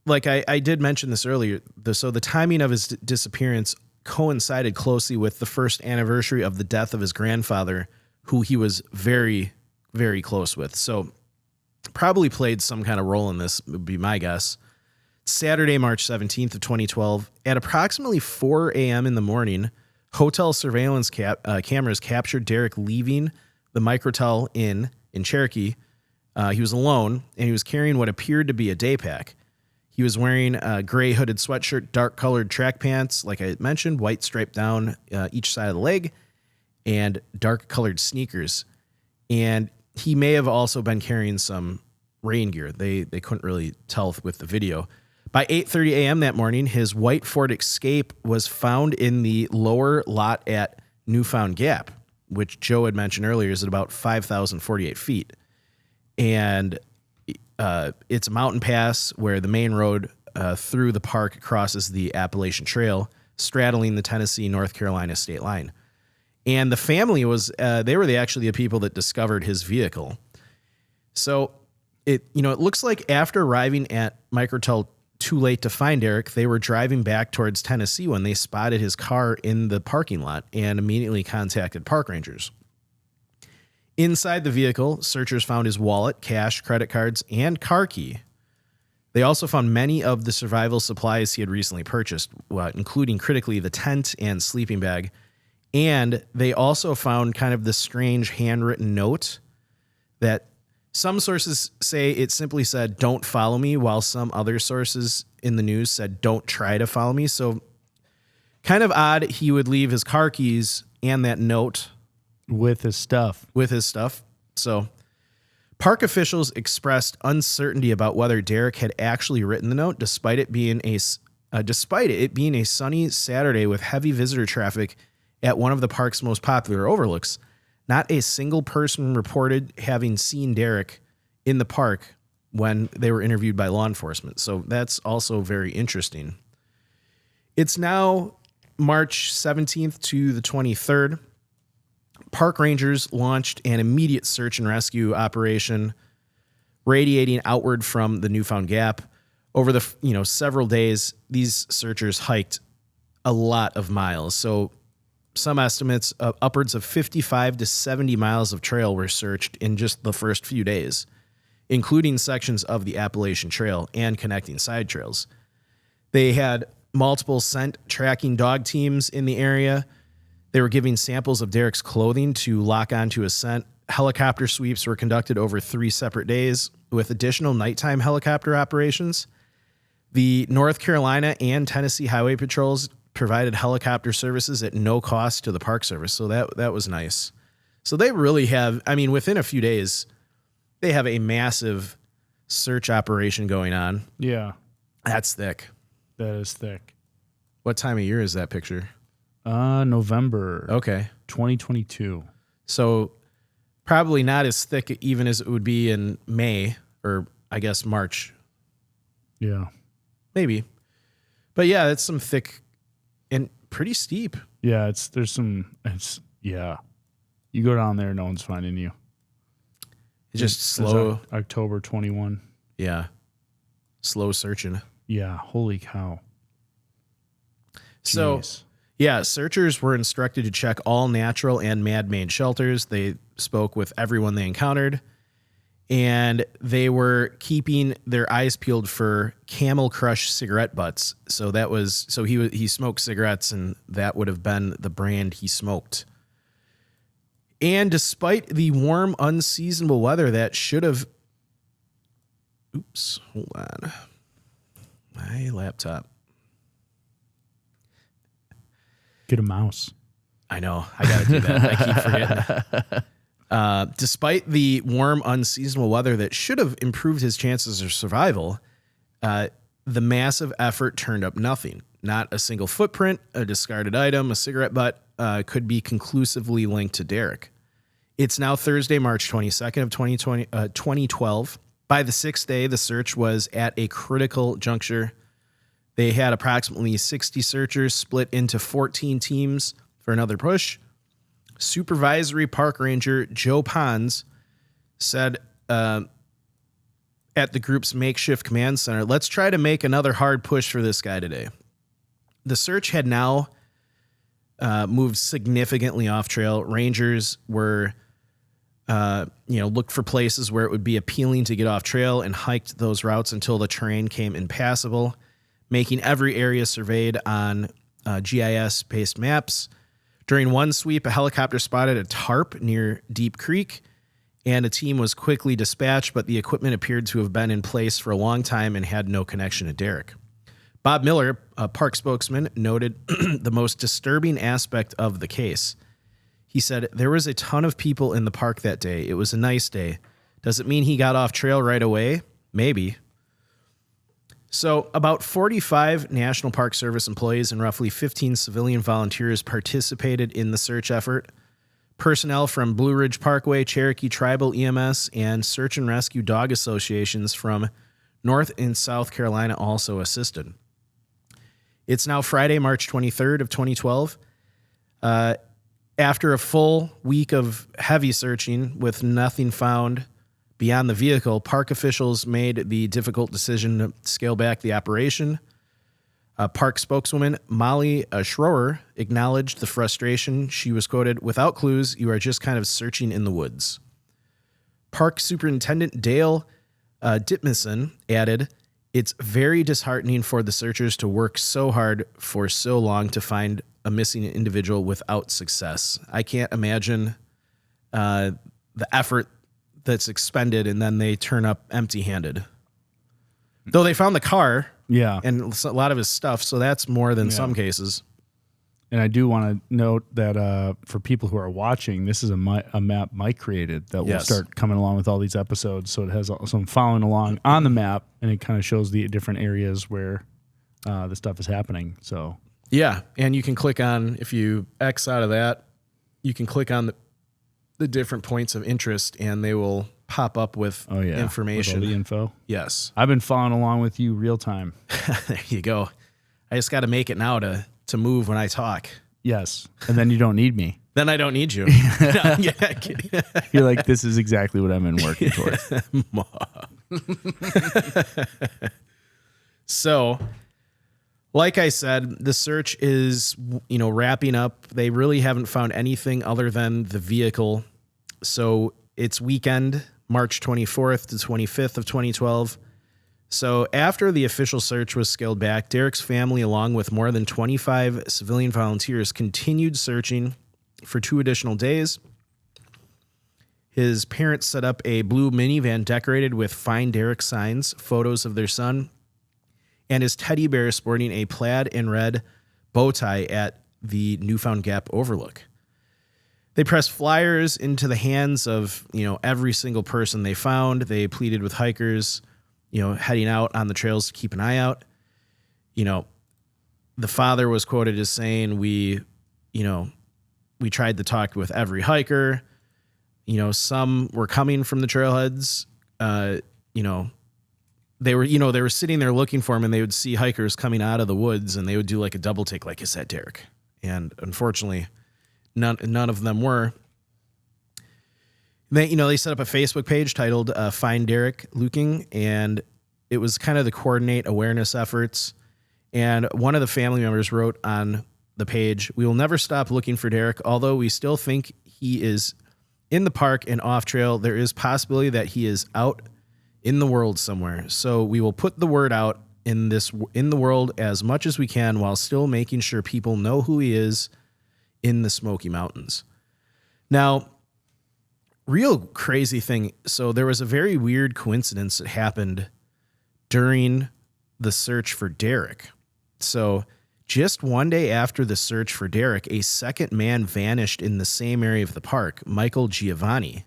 like I did mention this earlier, the timing of his disappearance coincided closely with the first anniversary of the death of his grandfather, who he was very, very close with. So probably played some kind of role in this, would be my guess. Saturday, March 17th of 2012, at approximately 4 a.m. in the morning, hotel surveillance cameras captured Derek leaving the Microtel Inn in Cherokee. He was alone, and he was carrying what appeared to be a day pack. He was wearing a gray hooded sweatshirt, dark colored track pants, like I mentioned, white striped down each side of the leg, and dark colored sneakers. And he may have also been carrying some rain gear. They couldn't really tell with the video. By 8:30 a.m. that morning, his white Ford Escape was found in the lower lot at Newfound Gap, which Joe had mentioned earlier is at about 5,048 feet. And it's a mountain pass where the main road through the park crosses the Appalachian Trail, straddling the Tennessee-North Carolina state line. And the family they were actually the people that discovered his vehicle. So it looks like after arriving at Microtel too late to find Derek, they were driving back towards Tennessee when they spotted his car in the parking lot and immediately contacted park rangers. Inside the vehicle, searchers found his wallet, cash, credit cards, and car key. They also found many of the survival supplies he had recently purchased, including critically the tent and sleeping bag. And they also found kind of this strange handwritten note that Some sources say it simply said, "Don't follow me," while some other sources in the news said, "Don't try to follow me." So kind of odd he would leave his car keys and that note with his stuff. So park officials expressed uncertainty about whether Derek had actually written the note, despite it being a sunny Saturday with heavy visitor traffic at one of the park's most popular overlooks. Not a single person reported having seen Derek in the park when they were interviewed by law enforcement. So that's also very interesting. It's now March 17th to the 23rd. Park rangers launched an immediate search and rescue operation radiating outward from the Newfound Gap. Over the several days, these searchers hiked a lot of miles. So some estimates upwards of 55 to 70 miles of trail were searched in just the first few days, including sections of the Appalachian Trail and connecting side trails. They had multiple scent tracking dog teams in the area. They were giving samples of Derek's clothing to lock onto a scent. Helicopter sweeps were conducted over 3 separate days with additional nighttime helicopter operations. The North Carolina and Tennessee Highway Patrols provided helicopter services at no cost to the Park Service. So that was nice. So they really have, within a few days, they have a massive search operation going on. Yeah. That's thick. That is thick. What time of year is that picture? November. Okay. 2022. So probably not as thick even as it would be in May or I guess March. Yeah. Maybe. But yeah, it's some thick and pretty steep. Yeah, yeah. You go down there, no one's finding you. It's just slow. October 21. Yeah. Slow searching. Yeah. Holy cow. So, Jeez. Yeah, searchers were instructed to check all natural and man-made shelters. They spoke with everyone they encountered, and they were keeping their eyes peeled for Camel Crush cigarette butts. So he smoked cigarettes, and that would have been the brand he smoked. And despite the warm, unseasonable weather that should have... Oops, hold on. My laptop. Get a mouse. I know. I got to do that. I keep forgetting. Despite the warm, unseasonable weather that should have improved his chances of survival, the massive effort turned up nothing. Not a single footprint, a discarded item, a cigarette butt could be conclusively linked to Derek. It's now Thursday, March 22nd of 2012. By the 6th day, the search was at a critical juncture. They had approximately 60 searchers split into 14 teams for another push. Supervisory Park Ranger Joe Pons said at the group's makeshift command center, "Let's try to make another hard push for this guy today." The search had now moved significantly off trail. Rangers were, looked for places where it would be appealing to get off trail and hiked those routes until the terrain came impassable, making every area surveyed on GIS-based maps. During one sweep, a helicopter spotted a tarp near Deep Creek, and a team was quickly dispatched, but the equipment appeared to have been in place for a long time and had no connection to Derek. Bob Miller, a park spokesman, noted the most disturbing aspect of the case. He said, "There was a ton of people in the park that day. It was a nice day. Does it mean he got off trail right away? Maybe." So about 45 National Park Service employees and roughly 15 civilian volunteers participated in the search effort. Personnel from Blue Ridge Parkway, Cherokee Tribal EMS, and Search and Rescue Dog Associations from North and South Carolina also assisted. It's now Friday, March 23rd of 2012. After a full week of heavy searching with nothing found beyond the vehicle, park officials made the difficult decision to scale back the operation. Park spokeswoman Molly Schroer acknowledged the frustration. She was quoted, "Without clues, you are just kind of searching in the woods." Park Superintendent Dale Dittmison added, "It's very disheartening for the searchers to work so hard for so long to find a missing individual without success. I can't imagine the effort that's expended, and then they turn up empty-handed. Though they found the car, and a lot of his stuff, so that's more than some cases. And I do want to note that for people who are watching, this is a map Mike created that will start coming along with all these episodes. So it has some following along on the map, and it kind of shows the different areas where the stuff is happening. So yeah, and you can click on, if you X out of that, you can click on the different points of interest, and they will pop up with information. With all the info. Yes. I've been following along with you real time. There you go. I just got to make it now to move when I talk. Yes. And then you don't need me. Then I don't need you. You're like, this is exactly what I've been working towards. So, like I said, the search is, wrapping up. They really haven't found anything other than the vehicle. So it's weekend, March 24th to 25th of 2012. So after the official search was scaled back, Derek's family, along with more than 25 civilian volunteers, continued searching for 2 additional days. His parents set up a blue minivan decorated with Find Derek signs, photos of their son, and his teddy bear sporting a plaid and red bow tie at the Newfound Gap overlook. They pressed flyers into the hands of, every single person they found. They pleaded with hikers, heading out on the trails to keep an eye out. The father was quoted as saying, we tried to talk with every hiker. Some were coming from the trailheads. They were sitting there looking for him, and they would see hikers coming out of the woods, and they would do like a double take, like, is that Derek? And unfortunately, none of them were. They set up a Facebook page titled Find Derek Lueking, and it was kind of to coordinate awareness efforts. And one of the family members wrote on the page, "We will never stop looking for Derek. Although we still think he is in the park and off trail, there is possibility that he is out in the world somewhere. So we will put the word out in the world as much as we can while still making sure people know who he is in the Smoky Mountains." Now, real crazy thing. So there was a very weird coincidence that happened during the search for Derek. So just one day after the search for Derek, a second man vanished in the same area of the park, Michael Giovanni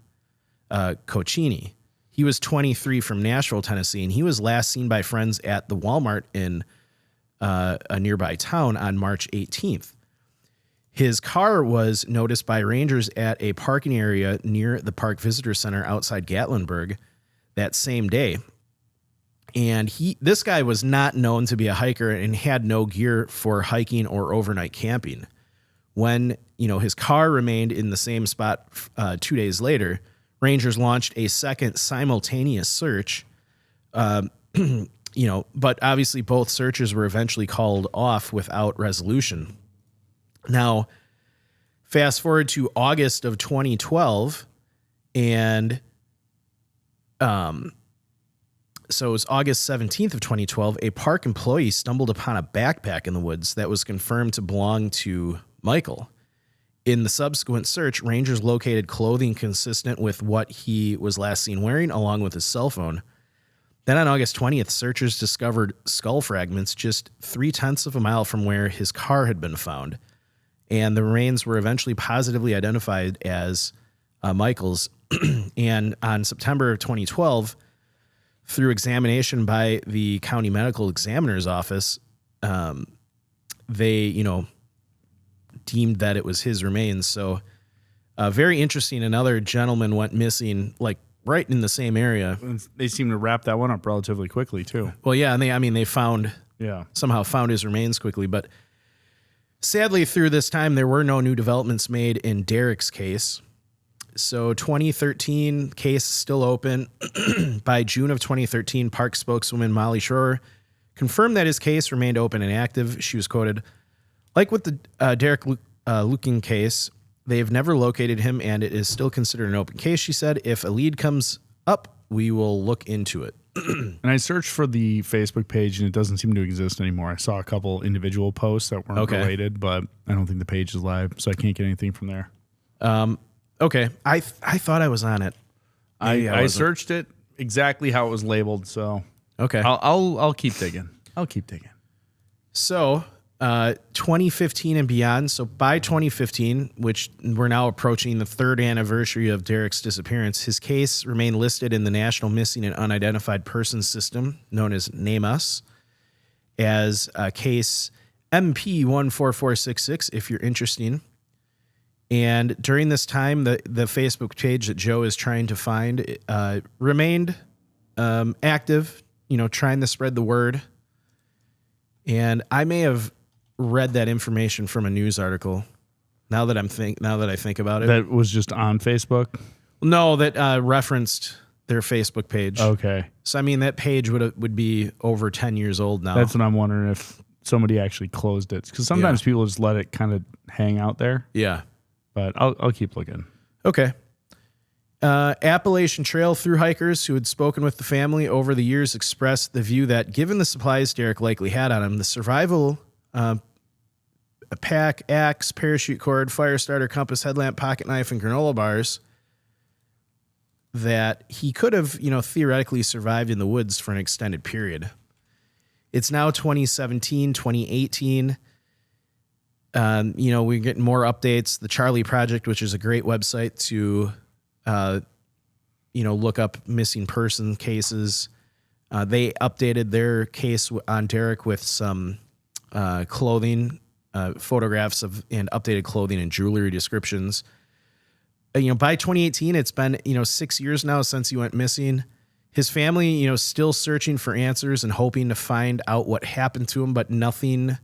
Coccini. He was 23 from Nashville, Tennessee, and he was last seen by friends at the Walmart in a nearby town on March 18th. His car was noticed by rangers at a parking area near the Park Visitor Center outside Gatlinburg that same day. And this guy was not known to be a hiker and had no gear for hiking or overnight camping. When, his car remained in the same spot 2 days later, rangers launched a second simultaneous search. But obviously both searches were eventually called off without resolution. Now, fast forward to August of 2012, and so it was August 17th of 2012, a park employee stumbled upon a backpack in the woods that was confirmed to belong to Michael. In the subsequent search, rangers located clothing consistent with what he was last seen wearing, along with his cell phone. Then on August 20th, searchers discovered skull fragments just 0.3 of a mile from where his car had been found. And the remains were eventually positively identified as Michael's. And on September of 2012, through examination by the county medical examiner's office, they, deemed that it was his remains. So very interesting. Another gentleman went missing, like right in the same area. They seem to wrap that one up relatively quickly too. Well, yeah. And they somehow found his remains quickly, but sadly through this time, there were no new developments made in Derek's case. So 2013 case still open. By June of 2013, park spokeswoman Molly Schroer confirmed that his case remained open and active. She was quoted, "Like with the Derek Lueking case, they've never located him and it is still considered an open case," she said. "If a lead comes up, we will look into it." And I searched for the Facebook page and it doesn't seem to exist anymore. I saw a couple individual posts that weren't related, but I don't think the page is live, so I can't get anything from there. Okay. I thought I was on it. I searched it exactly how it was labeled. So okay, I'll keep digging. So 2015 and beyond. So by 2015, which we're now approaching the 3rd anniversary of Derek's disappearance, his case remained listed in the National Missing and Unidentified Persons System, known as NamUs, as case MP14466, if you're interested. And during this time, the Facebook page that Joe is trying to find remained active, trying to spread the word. And I may have read that information from a news article. Now that I think about it, that was just on Facebook. No, that referenced their Facebook page. Okay, so I mean that page would be over 10 years old now. That's what I'm wondering, if somebody actually closed it, because sometimes people just let it kind of hang out there. Yeah, but I'll keep looking. Okay. Appalachian Trail thru hikers who had spoken with the family over the years expressed the view that, given the supplies Derek likely had on him, the survival a pack, axe, parachute cord, fire starter, compass, headlamp, pocket knife, and granola bars, that he could have, theoretically survived in the woods for an extended period. It's now 2017, 2018. We're getting more updates. The Charlie Project, which is a great website to, look up missing person cases. They updated their case on Derek with some clothing, photographs of and updated clothing and jewelry descriptions. By 2018, it's been 6 years now since he went missing. His family, still searching for answers and hoping to find out what happened to him, but nothing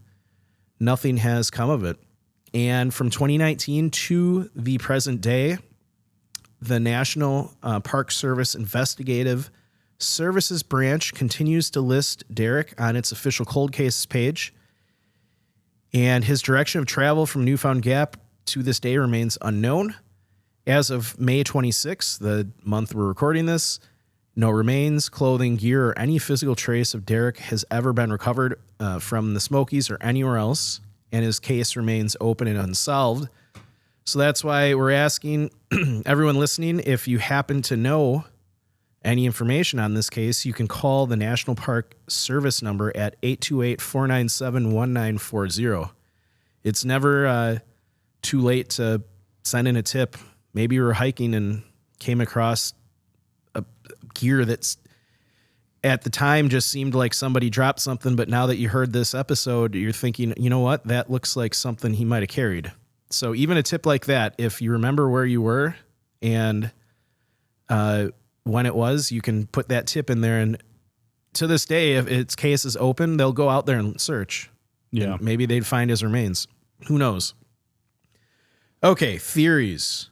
has come of it. And from 2019 to the present day, the National Park Service Investigative Services Branch continues to list Derek on its official cold cases page. And his direction of travel from Newfound Gap to this day remains unknown. As of May 26th, the month we're recording this, no remains, clothing, gear, or any physical trace of Derek has ever been recovered from the Smokies or anywhere else, and his case remains open and unsolved. So that's why we're asking everyone listening, if you happen to know any information on this case, you can call the National Park Service number at 828-497-1940. It's never too late to send in a tip. Maybe you were hiking and came across a gear that's at the time just seemed like somebody dropped something, but now that you heard this episode, you're thinking, you know what, that looks like something he might have carried. So even a tip like that, if you remember where you were and when it was, you can put that tip in there. And to this day, if its case is open, they'll go out there and search. Yeah. And maybe they'd find his remains. Who knows? Okay, theories.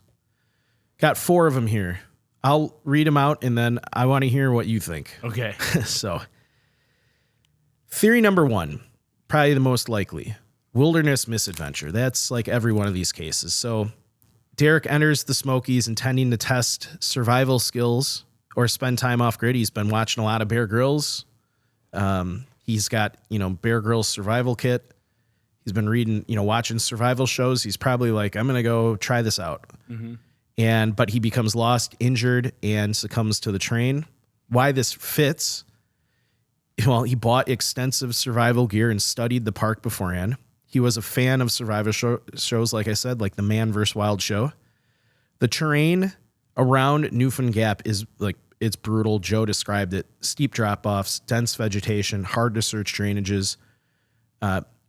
Got 4 of them here. I'll read them out, and then I want to hear what you think. Okay. So, theory number 1, probably the most likely, wilderness misadventure. That's like every one of these cases. So, Derek enters the Smokies intending to test survival skills or spend time off grid. He's been watching a lot of Bear Grylls. He's got, Bear Grylls survival kit. He's been reading, watching survival shows. He's probably like, I'm going to go try this out. Mm-hmm. But he becomes lost, injured, and succumbs to the train. Why this fits? Well, he bought extensive survival gear and studied the park beforehand. He was a fan of survival shows, like I said, like the Man vs. Wild show. The terrain around Newfound Gap is it's brutal. Joe described it. Steep drop-offs, dense vegetation, hard to search drainages.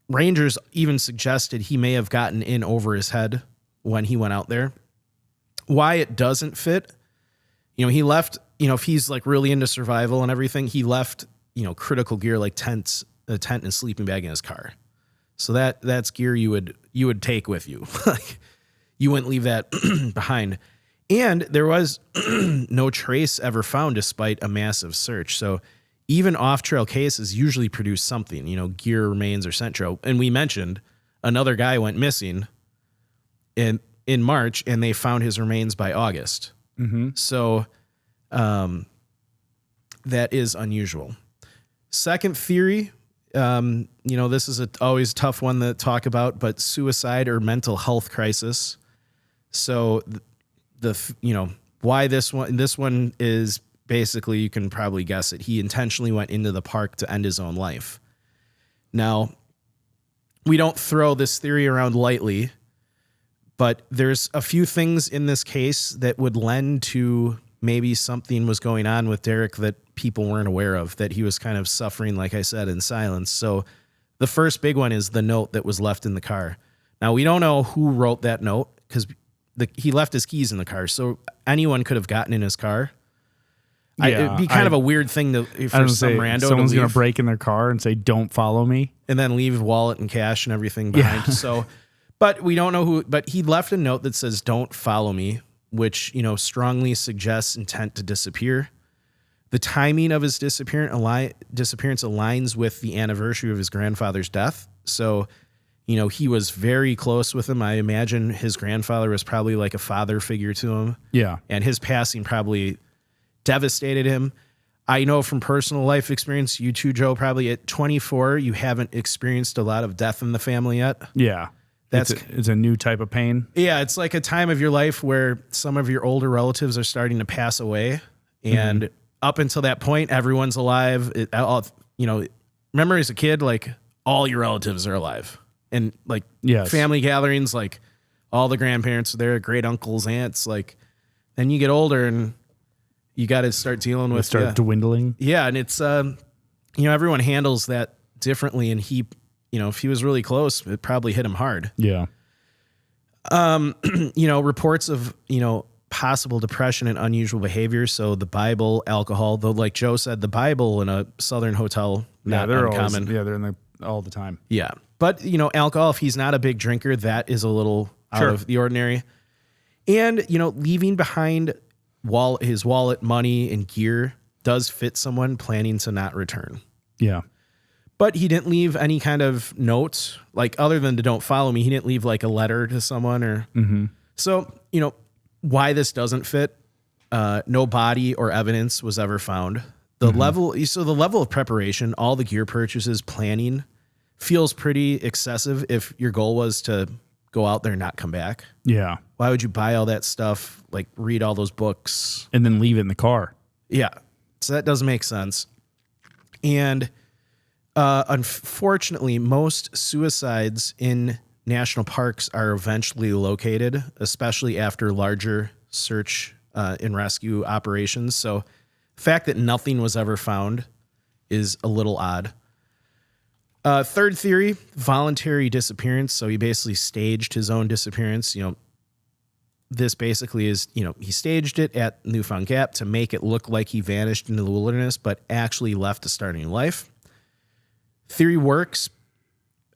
Rangers even suggested he may have gotten in over his head when he went out there. Why it doesn't fit, he left, if he's like really into survival and everything, he left, critical gear like tents, a tent and sleeping bag in his car. So that's gear you would take with you. Like you wouldn't leave that behind. And there was no trace ever found despite a massive search. So even off-trail cases usually produce something, gear remains or scent trail. And we mentioned another guy went missing in March, and they found his remains by August. Mm-hmm. So that is unusual. Second theory, this is always a tough one to talk about, but suicide or mental health crisis. So why this one is basically, you can probably guess it. He intentionally went into the park to end his own life. Now, we don't throw this theory around lightly, but there's a few things in this case that would lend to maybe something was going on with Derek that people weren't aware of, that he was kind of suffering, like I said, in silence. So the first big one is the note that was left in the car. Now, we don't know who wrote that note because he left his keys in the car, so anyone could have gotten in his car. Yeah, it'd be kind of a weird thing for some rando. Someone's going to break in their car and say, "Don't follow me," and then leave wallet and cash and everything behind. Yeah. So, but we don't know who. But he left a note that says, "Don't follow me," which strongly suggests intent to disappear. The timing of his disappearance aligns with the anniversary of his grandfather's death. So, he was very close with him. I imagine his grandfather was probably like a father figure to him. Yeah, and his passing probably devastated him. I know from personal life experience, you too, Joe, probably at 24, you haven't experienced a lot of death in the family yet. Yeah. It's a new type of pain. Yeah. It's like a time of your life where some of your older relatives are starting to pass away. And up until that point, everyone's alive. Remember as a kid, like all your relatives are alive. And like family gatherings, like all the grandparents are there, great uncles, aunts, like then you get older and you got to start dealing with dwindling. Yeah. And it's, everyone handles that differently. And he, if he was really close, it probably hit him hard. Yeah. Reports of, possible depression and unusual behavior. So the Bible, alcohol, though, like Joe said, the Bible in a Southern hotel, not uncommon. They're in there all the time. Yeah. But, alcohol, if he's not a big drinker, that is a little out of the ordinary. And, leaving behind his wallet, money, and gear does fit someone planning to not return. Yeah. But he didn't leave any kind of note, like other than to don't follow me. He didn't leave like a letter to someone or. So, why this doesn't fit, no body or evidence was ever found. The level of preparation, all the gear purchases, planning feels pretty excessive if your goal was to go out there and not come back. Yeah. Why would you buy all that stuff, like read all those books? And then leave it in the car. Yeah. So that doesn't make sense. And unfortunately, most suicides in national parks are eventually located, especially after larger search and rescue operations. So the fact that nothing was ever found is a little odd. Third theory, voluntary disappearance. So he basically staged his own disappearance. This basically is, he staged it at Newfound Gap to make it look like he vanished into the wilderness, but actually left to start a new life. Theory works.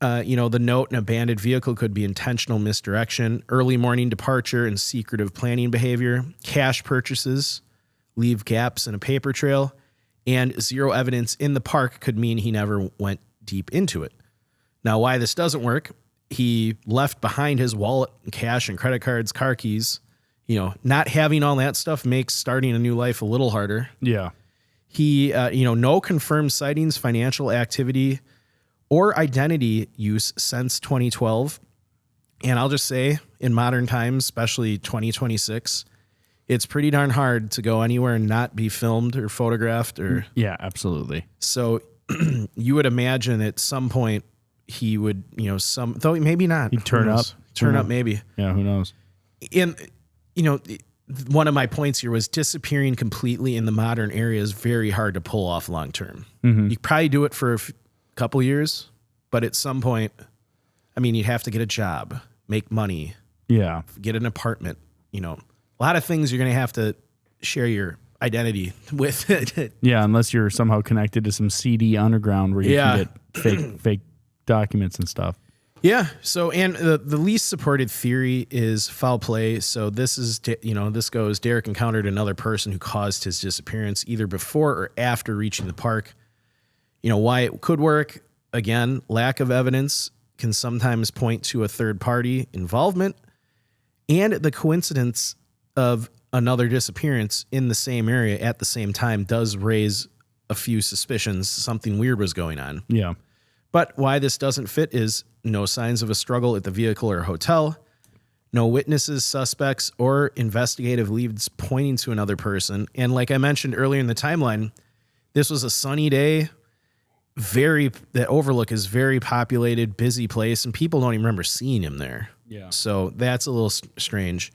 The note in an abandoned vehicle could be intentional misdirection, early morning departure, and secretive planning behavior. Cash purchases leave gaps in a paper trail, and zero evidence in the park could mean he never went deep into it. Now, why this doesn't work, he left behind his wallet, cash, and credit cards, car keys. Not having all that stuff makes starting a new life a little harder. Yeah. He, no confirmed sightings, financial activity, or identity use since 2012. And I'll just say, in modern times, especially 2026, it's pretty darn hard to go anywhere and not be filmed or photographed. Yeah, absolutely. So you would imagine at some point he would, though maybe not. He'd turn up. Turn up, maybe. Yeah, who knows? And, one of my points here was disappearing completely in the modern area is very hard to pull off long term. You could probably do it for a couple years, but at some point, you'd have to get a job, make money, get an apartment, a lot of things you're going to have to share your identity with. Yeah, unless you're somehow connected to some CD underground where you can get fake documents and stuff. Yeah. So, and the least supported theory is foul play. So this is, this goes, Derek encountered another person who caused his disappearance either before or after reaching the park. Why it could work, again, lack of evidence can sometimes point to a third party involvement, and the coincidence of another disappearance in the same area at the same time does raise a few suspicions something weird was going on. Yeah. But why this doesn't fit is no signs of a struggle at the vehicle or hotel, No witnesses, suspects, or investigative leads pointing to another person. And like I mentioned earlier in the timeline, this was a sunny day. The Overlook is very populated, busy place, and people don't even remember seeing him there. Yeah. So that's a little strange.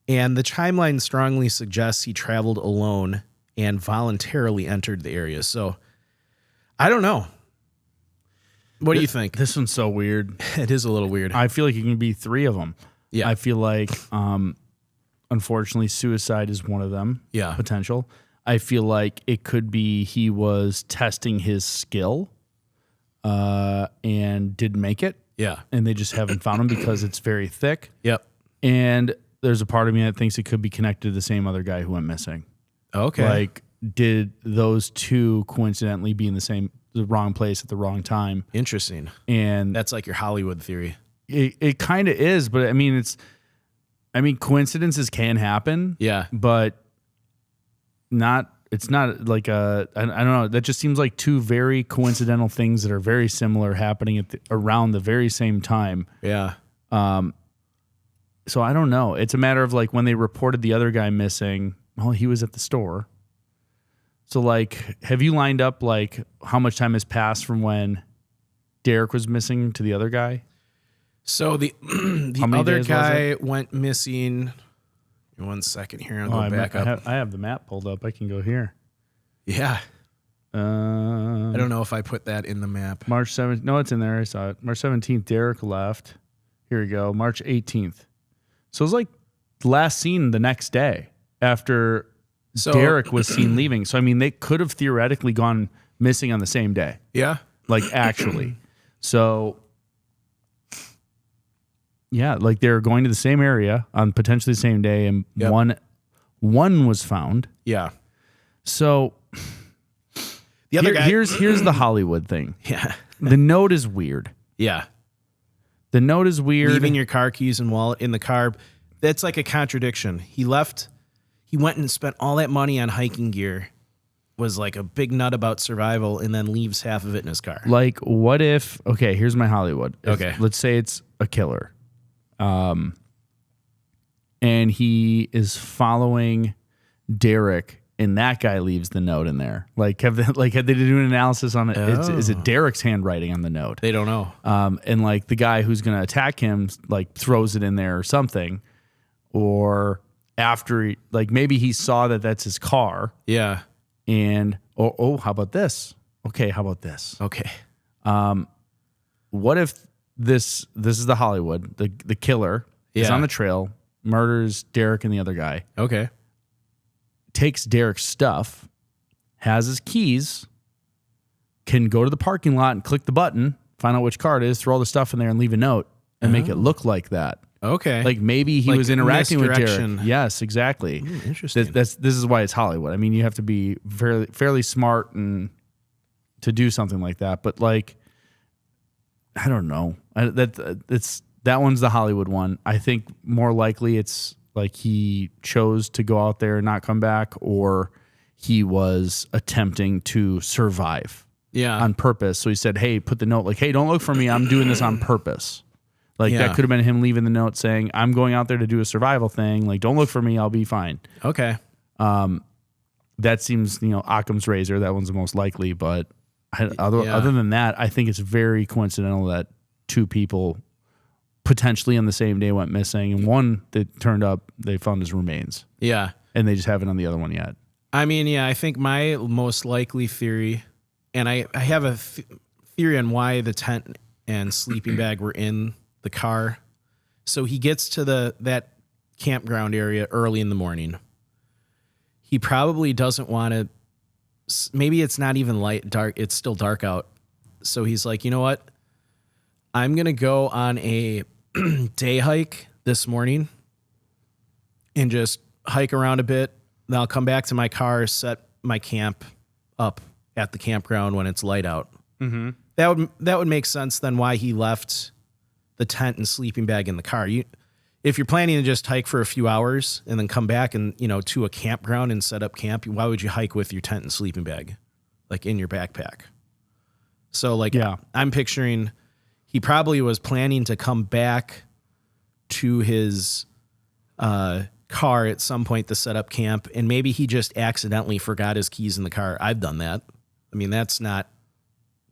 And the timeline strongly suggests he traveled alone and voluntarily entered the area. So I don't know. What do you think? This one's so weird. It is a little weird. I feel like it can be 3 of them. Yeah. I feel like, unfortunately, suicide is one of them. Yeah. Potential. I feel like it could be he was testing his skill and didn't make it. Yeah. And they just haven't found him because it's very thick. Yep. And there's a part of me that thinks it could be connected to the same other guy who went missing. Okay. Like, did those two coincidentally be in the wrong place at the wrong time? Interesting. And That's like your Hollywood theory. it kind of is, but I mean, coincidences can happen. Yeah. But it's not like I don't know. That just seems like 2 very coincidental things that are very similar happening around the very same time. Yeah. So I don't know. It's a matter of like when they reported the other guy missing, well, he was at the store. So like, have you lined up like how much time has passed from when Derek was missing to the other guy? So the other guy went missing. 1 second here. I'll go back up. I have the map pulled up. I can go here. Yeah. I don't know if I put that in the map. March 7th. No, it's in there. I saw it. March 17th, Derek left. Here we go. March 18th. So it was like last seen the next day after Derek was seen leaving. So, I mean, they could have theoretically gone missing on the same day. Yeah. Like, actually. So, yeah, like they're going to the same area on potentially the same day, and one was found. Yeah. So the other guy, here's the Hollywood thing. Yeah. The note is weird. Yeah. The note is weird. Leaving your car keys and wallet in the car. That's like a contradiction. He went and spent all that money on hiking gear, was like a big nut about survival, and then leaves half of it in his car. Like, what if, okay, here's my Hollywood. Let's say it's a killer. And he is following Derek, and that guy leaves the note in there. Like, have they do an analysis on it? Is it Derek's handwriting on the note? They don't know. And like the guy who's going to attack him, like throws it in there or something, or after maybe he saw that that's his car. Yeah. And how about this? Okay, how about this? Okay. What if this is the Hollywood, the killer is on the trail, murders Derek and the other guy. Okay. Takes Derek's stuff, has his keys, can go to the parking lot and click the button, find out which car it is, throw all the stuff in there and leave a note and make it look like that. Okay. Like maybe he was interacting with Derek. misdirection. Yes, exactly. Interesting. This is why it's Hollywood. I mean, you have to be fairly smart and to do something like that. But like, I don't know. That one's the Hollywood one. I think more likely it's like he chose to go out there and not come back, or he was attempting to survive on purpose. So he said, hey, put the note like, hey, don't look for me. I'm doing this on purpose. Like that could have been him leaving the note saying, I'm going out there to do a survival thing. Like, don't look for me. I'll be fine. Okay. That seems, Occam's razor. That one's the most likely. But other than that, I think it's very coincidental that 2 people potentially on the same day went missing. And one that turned up, they found his remains. Yeah. And they just haven't on the other one yet. I mean, yeah, I think my most likely theory, and I have a theory on why the tent and sleeping bag were in the car. So he gets to that campground area early in the morning. He probably doesn't want to, maybe it's not even dark, it's still dark out. So he's like, you know what? I'm going to go on a day hike this morning and just hike around a bit. Then I'll come back to my car, set my camp up at the campground when it's light out. Mm-hmm. That would make sense then why he left the tent and sleeping bag in the car. If you're planning to just hike for a few hours and then come back and to a campground and set up camp, why would you hike with your tent and sleeping bag like in your backpack? So I'm picturing he probably was planning to come back to his car at some point to set up camp, and maybe he just accidentally forgot his keys in the car. I've done that. I mean, that's not...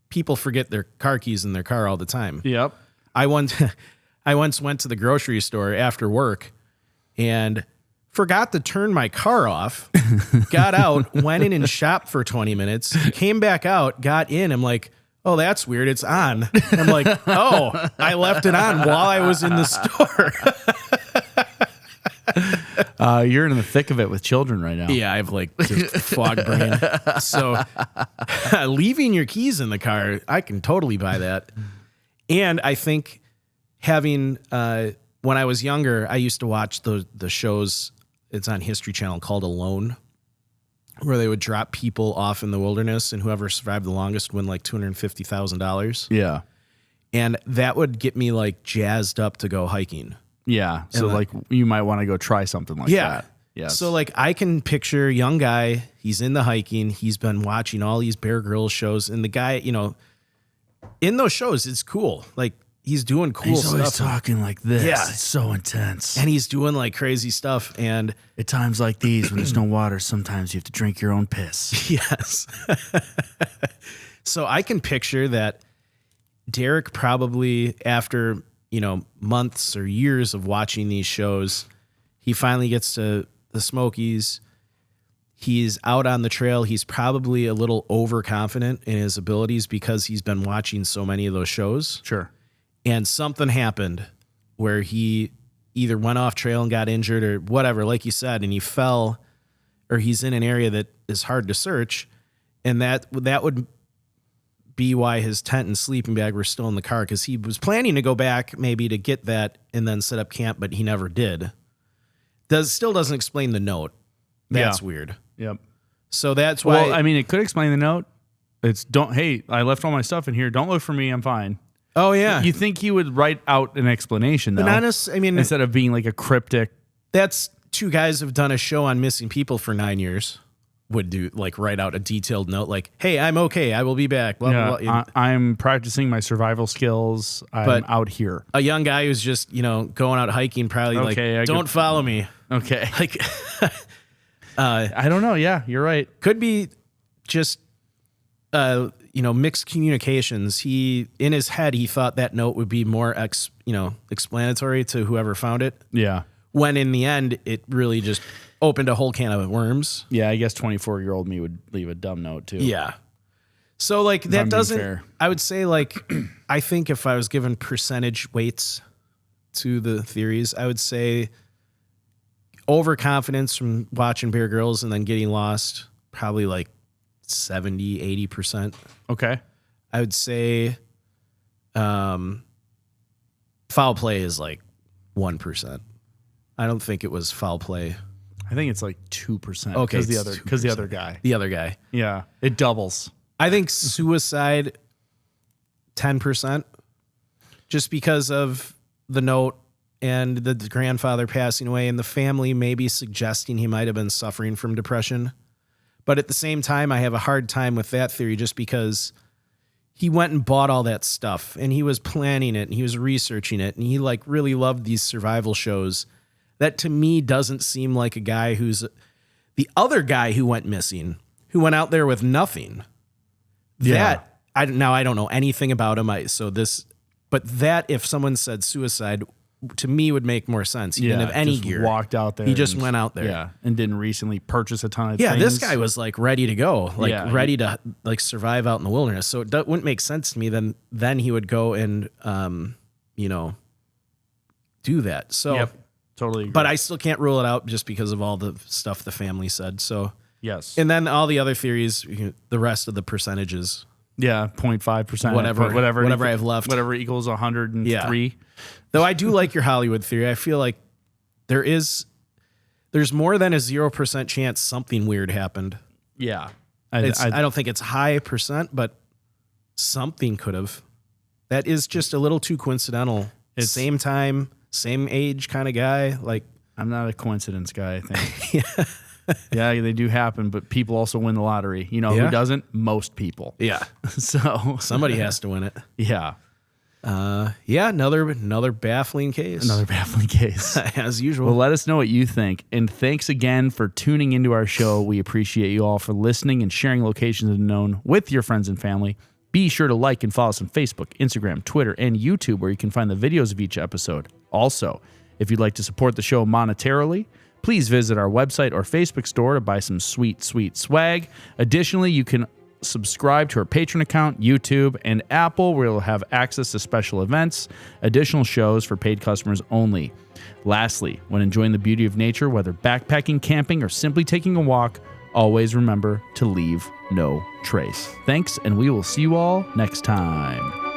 People forget their car keys in their car all the time. Yep. I once went to the grocery store after work and forgot to turn my car off, got out, went in and shopped for 20 minutes, came back out, got in. I'm like, oh, that's weird. It's on. I'm like, oh, I left it on while I was in the store. You're in the thick of it with children right now. Yeah, I have like just fog brain. So leaving your keys in the car, I can totally buy that. And I think having, when I was younger, I used to watch the shows, it's on History Channel, called Alone, where they would drop people off in the wilderness and whoever survived the longest win like $250,000. Yeah. And that would get me like jazzed up to go hiking. Yeah. So like you might want to go try something like that. Yeah. So like I can picture a young guy, he's in the hiking, he's been watching all these Bear Grylls shows, and the guy, you know, in those shows, it's cool. Like he's doing cool he's stuff. He's always talking like this. Yeah. It's so intense. And he's doing like crazy stuff. And at times like these, when there's no water, sometimes you have to drink your own piss. Yes. So I can picture that Derek probably after, you know, months or years of watching these shows, he finally gets to the Smokies. He's out on the trail. He's probably a little overconfident in his abilities because he's been watching so many of those shows. Sure. And something happened where he either went off trail and got injured or whatever, like you said, and he fell, or he's in an area that is hard to search. And that would be why his tent and sleeping bag were still in the car, because he was planning to go back maybe to get that and then set up camp, but he never did. Still doesn't explain the note. That's weird. Yep. So that's why. Well, I mean, it could explain the note. It's hey, I left all my stuff in here. Don't look for me. I'm fine. Oh yeah. You think he would write out an explanation though? I mean, instead of being like a cryptic. That's two guys who've done a show on missing people for 9 years. Would do like write out a detailed note like, hey, I'm okay. I will be back. Blah, yeah, blah, blah. I'm practicing my survival skills. I'm out here. A young guy who's just, you know, going out hiking, probably don't follow me. Okay. Like, I don't know. Yeah, you're right. Could be just, you know, mixed communications. In his head, he thought that note would be more, explanatory to whoever found it. Yeah. When in the end, it really just opened a whole can of worms. Yeah, I guess 24-year-old me would leave a dumb note too. Yeah. So like that doesn't, fair. I would say like, I think if I was given percentage weights to the theories, I would say overconfidence from watching Bear Grylls and then getting lost, probably like 70, 80%. Okay. I would say foul play is like 1%. I don't think it was foul play. I think it's like 2%. Okay, Because the other guy. The other guy. Yeah, it doubles. I think suicide 10%, just because of the note and the grandfather passing away and the family maybe suggesting he might have been suffering from depression. But at the same time, I have a hard time with that theory just because he went and bought all that stuff and he was planning it and he was researching it and he like really loved these survival shows. That to me doesn't seem like a guy who's the other guy who went missing, who went out there with nothing. Yeah. I don't know anything about him. But that if someone said suicide, to me would make more sense. He didn't have any just gear. Walked out there. He just went out there. Yeah, and didn't recently purchase a ton of Yeah, things. this guy was like ready to go, ready to like survive out in the wilderness. So it wouldn't make sense to me. Then he would go and do that. So. Yep. Totally agree. But I still can't rule it out just because of all the stuff the family said. So yes. And then all the other theories, the rest of the percentages. Yeah, 0.5%. Whatever I have left. Whatever equals 103. Yeah. Though I do like your Hollywood theory. I feel like there's more than a 0% chance something weird happened. Yeah. I don't think it's high percent, but something could have. That is just a little too coincidental. Same time, same age kind of guy. Like, I'm not a coincidence guy, I think. Yeah, they do happen, but people also win the lottery. You know who doesn't? Most people. Yeah. So somebody has to win it. Yeah. Another baffling case. Another baffling case. As usual. Well, let us know what you think. And thanks again for tuning into our show. We appreciate you all for listening and sharing locations unknown with your friends and family. Be sure to like and follow us on Facebook, Instagram, Twitter, and YouTube, where you can find the videos of each episode. Also, if you'd like to support the show monetarily, please visit our website or Facebook store to buy some sweet, sweet swag. Additionally, you can subscribe to our Patreon account, YouTube, and Apple, where you'll have access to special events, additional shows for paid customers only. Lastly, when enjoying the beauty of nature, whether backpacking, camping, or simply taking a walk, always remember to leave no trace. Thanks, and we will see you all next time.